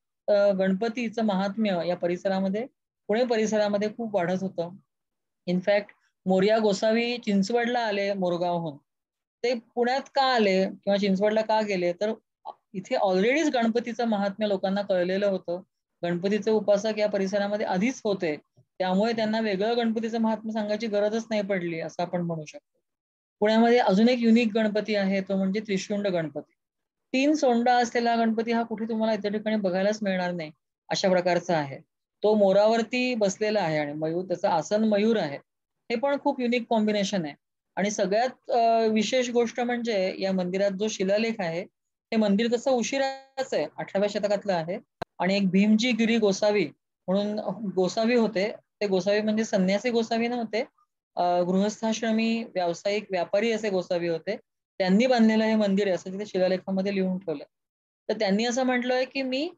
गणपतीचं महात्म्य या परिसरामध्ये, पुणे परिसरामध्ये खूप वाढत होतं. इनफॅक्ट मोरया गोसावी चिंचवडला आले मोरगावहून. ते पुण्यात का आले किंवा चिंचवडला का गेले तर इथे ऑलरेडीच गणपतीचं महात्म्य लोकांना कळलेलं होतं. गणपतीचे उपासक या परिसरामध्ये आधीच होते. त्यामुळे त्यांना वेगळं गणपतीचं महात्म्य सांगायची गरजच नाही पडली असं आपण म्हणू शकतो. पुण्यामध्ये अजून एक युनिक गणपती आहे तो म्हणजे त्रिशुंड गणपती. 3 सोंडा असलेला गणपती हा कुठे तुम्हाला इतर ठिकाणी बघायलाच मिळणार नाही. अशा प्रकारचा आहे. तो मोरावरती बसलेला आहे आणि मयूर त्याचं आसन मयूर आहे. हे पण खूप युनिक कॉम्बिनेशन आहे. आणि सगळ्यात विशेष गोष्ट म्हणजे या मंदिरात जो शिलालेख आहे, हे मंदिर तसं उशिराच आहे. 18व्या शतकातलं आहे. आणि एक भीमजी गिरी गोसावी म्हणून गोसावी होते. ते गोसावी म्हणजे संन्यासी गोसावी नव्हते. गृहस्थाश्रमी व्यावसायिक व्यापारी असे गोसावी होते. त्यांनी बांधलेलं हे मंदिर आहे असं तिथे शिलालेखामध्ये लिहून ठेवलंय. तर त्यांनी असं म्हटलंय की मी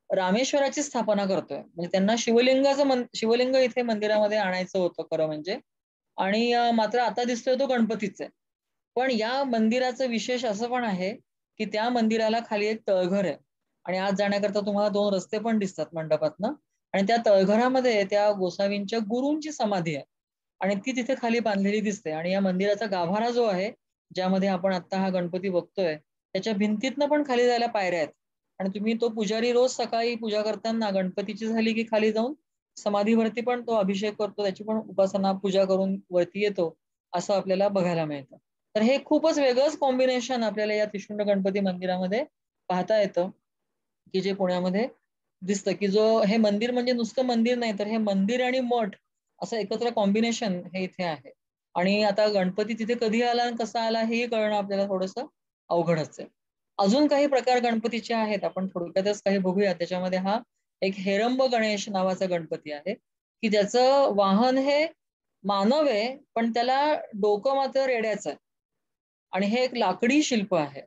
रामेश्वराची स्थापना करतोय. म्हणजे त्यांना शिवलिंग इथे मंदिरामध्ये आणायचं होतं खरं म्हणजे. आणि मात्र आता दिसतोय तो गणपतीच आहे. पण या मंदिराचं विशेष असं पण आहे की त्या मंदिराला खाली एक तळघर आहे. आणि आत जाण्याकरता तुम्हाला 2 रस्ते पण दिसतात मंडपातनं. आणि त्या तळघरामध्ये त्या गोसावींच्या गुरूंची समाधी आहे. आणि ती तिथे खाली बांधलेली दिसते. आणि या मंदिराचा गाभारा जो आहे, ज्यामध्ये आपण आता हा गणपती बघतोय, त्याच्या भिंतीतनं पण खाली जायला पायऱ्या आहेत. आणि तुम्ही तो पुजारी रोज सकाळी पूजा करताना गणपतीची झाली की खाली जाऊन समाधीवरती पण तो अभिषेक करतो, त्याची पण उपासना पूजा करून वरती येतो, असं आपल्याला बघायला मिळतं. तर हे खूपच वेगळंच कॉम्बिनेशन आपल्याला या त्रिशुंड गणपती मंदिरामध्ये पाहता येतं, की जे पुण्यामध्ये दिसतं, की जो हे मंदिर म्हणजे नुसतं मंदिर नाही, तर हे मंदिर आणि मठ असं एकत्र कॉम्बिनेशन हे इथे आहे. आणि आता गणपती तिथे कधी आला आणि कसा आला हेही कळणं आपल्याला थोडंसं अवघडच आहे. अजून काही प्रकार गणपतीचे आहेत. आपण थोडक्यातच काही बघूया. त्याच्यामध्ये हा एक हेरंब गणेश नावाचा गणपती आहे, की ज्याचं वाहन हे मानव आहे, पण त्याला डोकं मात्र रेड्याचं आहे. आणि हे एक लाकडी शिल्प आहे.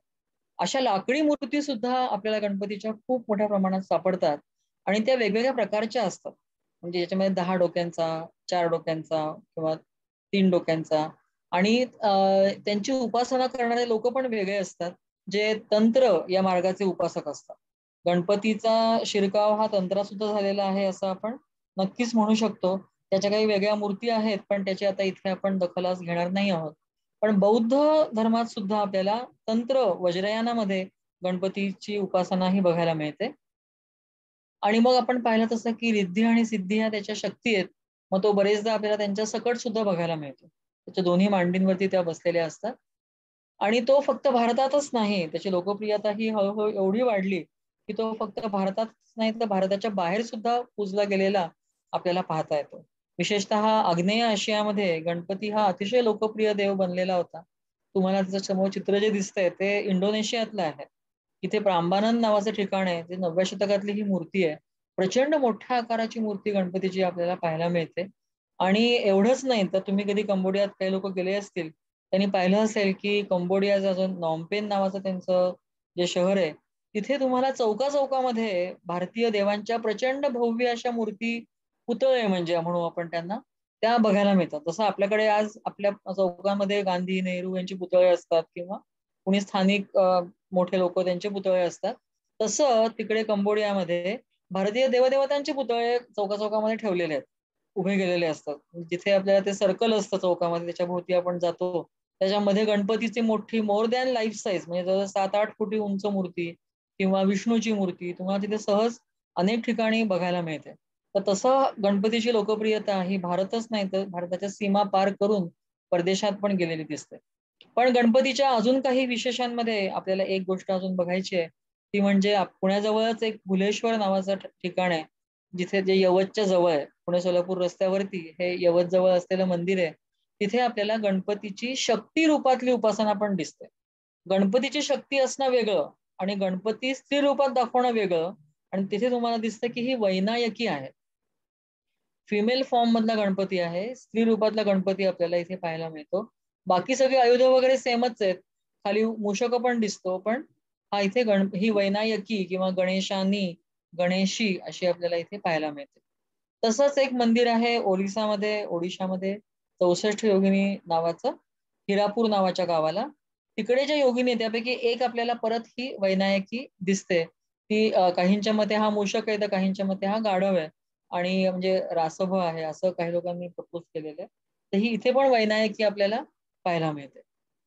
अशा लाकडी मूर्ती सुद्धा आपल्याला गणपतीच्या खूप मोठ्या प्रमाणात सापडतात. आणि त्या वेगवेगळ्या प्रकारच्या असतात. म्हणजे याच्यामध्ये 10 डोक्यांचा, 4 डोक्यांचा किंवा 3 डोक्यांचा. आणि त्यांची उपासना करणारे लोकं पण वेगळे असतात, जे तंत्र या मार्गाचे उपासक असतात. गणपतीचा शिरकाव हा तंत्रासुद्धा झालेला आहे असं आपण नक्कीच म्हणू शकतो. त्याच्या काही वेगळ्या मूर्ती आहेत, पण त्याची आता इथे आपण दखल आज घेणार नाही आहोत. पण बौद्ध धर्मात सुद्धा आपल्याला तंत्र वज्रयानामध्ये गणपतीची उपासना ही बघायला मिळते. आणि मग आपण पाहिलं तसं की रिद्धी आणि सिद्धी ह्या त्याच्या शक्ती आहेत. मग तो बरेचदा आपल्याला त्यांच्या सकट सुद्धा बघायला मिळतो. त्याच्या दोन्ही मांडींवरती त्या बसलेल्या असतात. आणि तो फक्त भारतातच नाही, त्याची लोकप्रियता ही हळूहळू एवढी वाढली, की तो फक्त भारतातच नाही तर भारताच्या बाहेर सुद्धा पूजला गेलेला आपल्याला पाहता येतो. विशेषतः आग्नेय आशियामध्ये गणपती हा अतिशय लोकप्रिय देव बनलेला होता. तुम्हाला त्याच्या समोर चित्र जे दिसतंय ते इंडोनेशियातलं आहे. इथे प्रांबानन नावाचं ठिकाण आहे, जे 9व्या शतकातली ही मूर्ती आहे. प्रचंड मोठ्या आकाराची मूर्ती गणपतीची आपल्याला पाहायला मिळते. आणि एवढंच नाही तर तुम्ही कधी कंबोडियात काही लोक गेले असतील, त्यांनी पाहिलं असेल की कंबोडियाचा जो नॉमपेन नावाचं त्यांचं जे शहर आहे, तिथे तुम्हाला चौकाचौकामध्ये भारतीय देवांच्या प्रचंड भव्य अशा मूर्ती, पुतळे म्हणजे म्हणू आपण त्यांना, त्या बघायला मिळतात. जसं आपल्याकडे आज आपल्या चौकामध्ये गांधी, नेहरू यांची पुतळे असतात किंवा कुणी स्थानिक मोठे लोक त्यांचे पुतळे असतात. तसं तिकडे कंबोडियामध्ये भारतीय देवदेवतांचे पुतळे चौकाचौकामध्ये ठेवलेले आहेत. उभे केलेले असतात. जिथे आपल्याला ते सर्कल असतं चौकामध्ये त्याच्या भोवती आपण जातो. त्याच्यामध्ये गणपतीची मोठी मोर दॅन लाईफ साईज म्हणजे जवळ 7-8 फुटी उंच मूर्ती किंवा विष्णूची मूर्ती तुम्हाला तिथे सहज अनेक ठिकाणी बघायला मिळते. तर तसं गणपतीची लोकप्रियता ही भारतच नाही तर भारताच्या सीमा पार करून परदेशात पण गेलेली दिसते. पण गणपतीच्या अजून काही विशेषांमध्ये आपल्याला एक गोष्ट अजून बघायची आहे. ती म्हणजे पुण्याजवळच एक भुलेश्वर नावाचं ठिकाण आहे. जिथे जे यवतच्या जवळ आहे. पुणे सोलापूर रस्त्यावरती हे यवत जवळ असलेलं मंदिर आहे. तिथे आपल्याला गणपतीची शक्ती रूपातली उपासना पण दिसते. गणपतीची शक्ती असणं वेगळं आणि गणपती स्त्री रूपात दाखवणं वेगळं. आणि तिथे तुम्हाला दिसतं की ही वैनायकी आहे. फिमेल फॉर्म मधला गणपती आहे. स्त्री रूपातला गणपती आपल्याला इथे पाहायला मिळतो. बाकी सगळे आयुध वगैरे सेमच आहेत. खाली मूषक पण दिसतो, पण हा इथे ही वैनायकी किंवा गणेशानी, गणेशी अशी आपल्याला इथे पाहायला मिळते. तसंच एक मंदिर आहे ओडिशामध्ये 64 योगिनी नावाचं, हिरापूर नावाच्या गावाला. तिकडे ज्या योगिनी आहेत त्यापैकी एक आपल्याला परत ही वैनायकी दिसते. ती काहींच्या मते हा मूषक आहे तर काहींच्या मते हा गाढव आहे आणि म्हणजे रासभ आहे असं काही लोकांनी प्रपोज केलेलं आहे. तर ही इथे पण वैनायकी आपल्याला पाहायला मिळते.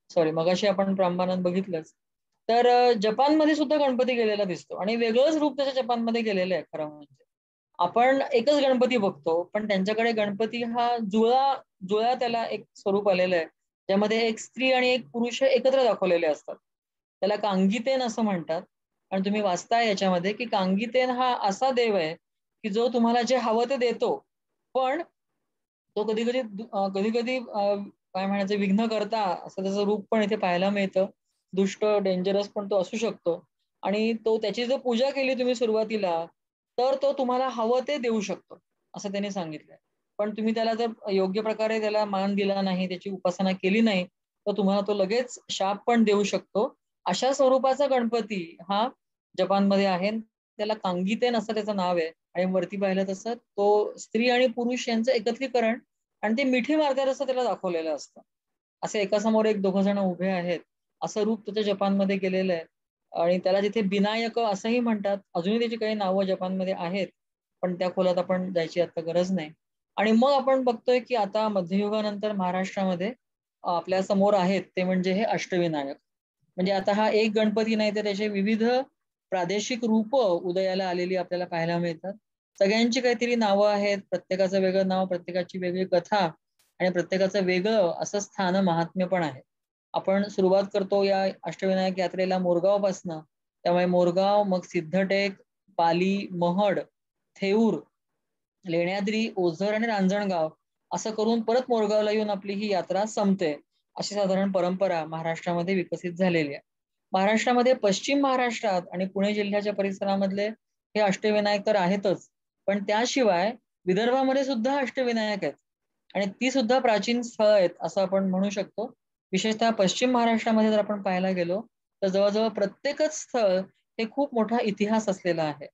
सॉरी, मगाशी आपण प्रांबानंद बघितलंच. तर जपानमध्ये सुद्धा गणपती गेलेला दिसतो आणि वेगळंच रूप त्याच्या जपानमध्ये गेलेलं आहे खरं म्हणजे. आपण एकच गणपती बघतो, पण त्यांच्याकडे गणपती हा जुळा त्याला एक स्वरूप आलेलं आहे, ज्यामध्ये एक स्त्री आणि एक पुरुष हे एकत्र दाखवलेले असतात. त्याला कांगीतेन असं म्हणतात. आणि तुम्ही वाचताय याच्यामध्ये की कांगीतेन हा असा देव आहे की जो तुम्हाला जे हवं ते देतो, पण तो कधी कधी कधी कधी काय म्हणायचं विघ्न करता असं त्याचं रूप पण इथे पाहायला मिळतं. दुष्ट डेंजरस पण तो असू शकतो आणि तो त्याची जर पूजा केली तुम्ही सुरुवातीला तर तो तुम्हाला हवं ते देऊ शकतो असं त्यांनी सांगितलंय. पण तुम्ही त्याला जर योग्य प्रकारे त्याला मान दिला नाही, त्याची उपासना केली नाही, तर तुम्हाला तो लगेच शाप पण देऊ शकतो. अशा स्वरूपाचा गणपती हा जपानमध्ये आहे. त्याला कांगीतेन असं त्याचं नाव आहे आणि वरती पाहिलं तसं तो स्त्री आणि पुरुष यांचं एकत्रीकरण आणि ते मिठी मारतात असं त्याला दाखवलेलं असतं. असे एकासमोर एक दोघं जण उभे आहेत असं रूप त्याच्या जपानमध्ये गेलेलं आहे. आणि त्याला तिथे बिनायक असंही म्हणतात. अजूनही त्याची काही नावं जपानमध्ये आहेत, पण त्या खोलात आपण जायची आता गरज नाही. आणि मग आपण बघतोय की आता मध्ययुगानंतर महाराष्ट्रामध्ये आपल्या समोर आहेत ते म्हणजे हे अष्टविनायक. म्हणजे आता हा एक गणपती नाही तर त्याचे विविध प्रादेशिक रूप उदयाला आलेली आपल्याला पाहायला मिळतात. सगळ्यांची काहीतरी नावं आहेत, प्रत्येकाचं वेगळं नाव, प्रत्येकाची वेगळी कथा आणि प्रत्येकाचं वेगळं असं स्थान महात्म्य पण आहे. आपण सुरुवात करतो या अष्टविनायक यात्रेला मोरगावपासनं. त्यामुळे मोरगाव, मग सिद्धटेक, पाली, महड, थेऊर, लेण्याद्री, ओझर आणि रांजणगाव असं करून परत मोरगावला येऊन आपली ही यात्रा संपते. अशी साधारण परंपरा महाराष्ट्रामध्ये विकसित झालेली आहे. महाराष्ट्रामध्ये पश्चिम महाराष्ट्रात आणि पुणे जिल्ह्याच्या परिसरामधले हे अष्टविनायक तर आहेतच, पण त्याशिवाय विदर्भामध्ये सुद्धा अष्टविनायक आहेत आणि ती सुद्धा प्राचीन स्थळं आहेत असं आपण म्हणू शकतो. विशेषतः पश्चिम महाराष्ट्रामध्ये जर आपण पाहायला गेलो तर जवळजवळ प्रत्येकच स्थळ हे खूप मोठा इतिहास असलेला आहे.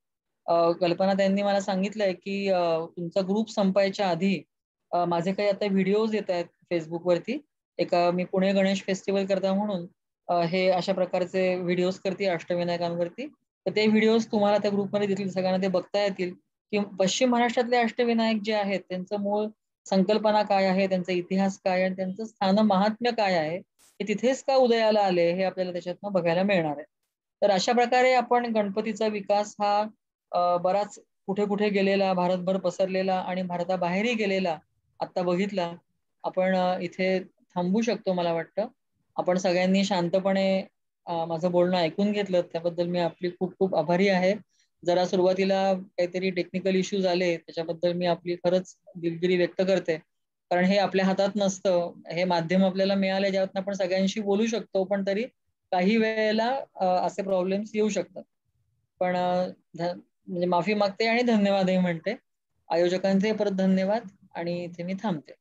कल्पना त्यांनी मला सांगितलंय की तुमचा ग्रुप संपायच्या आधी माझे काही आता व्हिडिओज येत आहेत फेसबुकवरती. मी पुणे गणेश फेस्टिवल करता म्हणून हे अशा प्रकारचे व्हिडिओज करते अष्टविनायकांवरती. तर ते व्हिडिओज तुम्हाला त्या ग्रुपमध्ये दिसतील, सगळ्यांना ते बघता येतील की पश्चिम महाराष्ट्रातले अष्टविनायक जे आहेत त्यांचं मूळ संकल्पना काय आहे, त्यांचा इतिहास काय आणि त्यांचं स्थान महात्म्य काय आहे, हे तिथेच का उदयाला आले हे आपल्याला त्याच्यातनं बघायला मिळणार आहे. तर अशा प्रकारे आपण गणपतीचा विकास हा बराच कुठे कुठे गेलेला, भारतभर पसरलेला आणि भारताबाहेरही गेलेला आता बघितला. आपण इथे थांबू शकतो मला वाटतं. आपण सगळ्यांनी शांतपणे माझं बोलणं ऐकून घेतलं त्याबद्दल मी आपली खूप खूप आभारी आहे. जरा सुरुवातीला काहीतरी टेक्निकल इश्यूज आले त्याच्याबद्दल मी आपली खरंच दिलगिरी व्यक्त करते. कारण हे आपल्या हातात नसतं. हे माध्यम आपल्याला मिळाले ज्यातून आपण सगळ्यांशी बोलू शकतो, पण तरी काही वेळेला असे प्रॉब्लेम्स येऊ शकतात. पण म्हणजे माफी मागते आणि धन्यवादही म्हणते. आयोजकांचे परत धन्यवाद आणि इथे मी थांबते.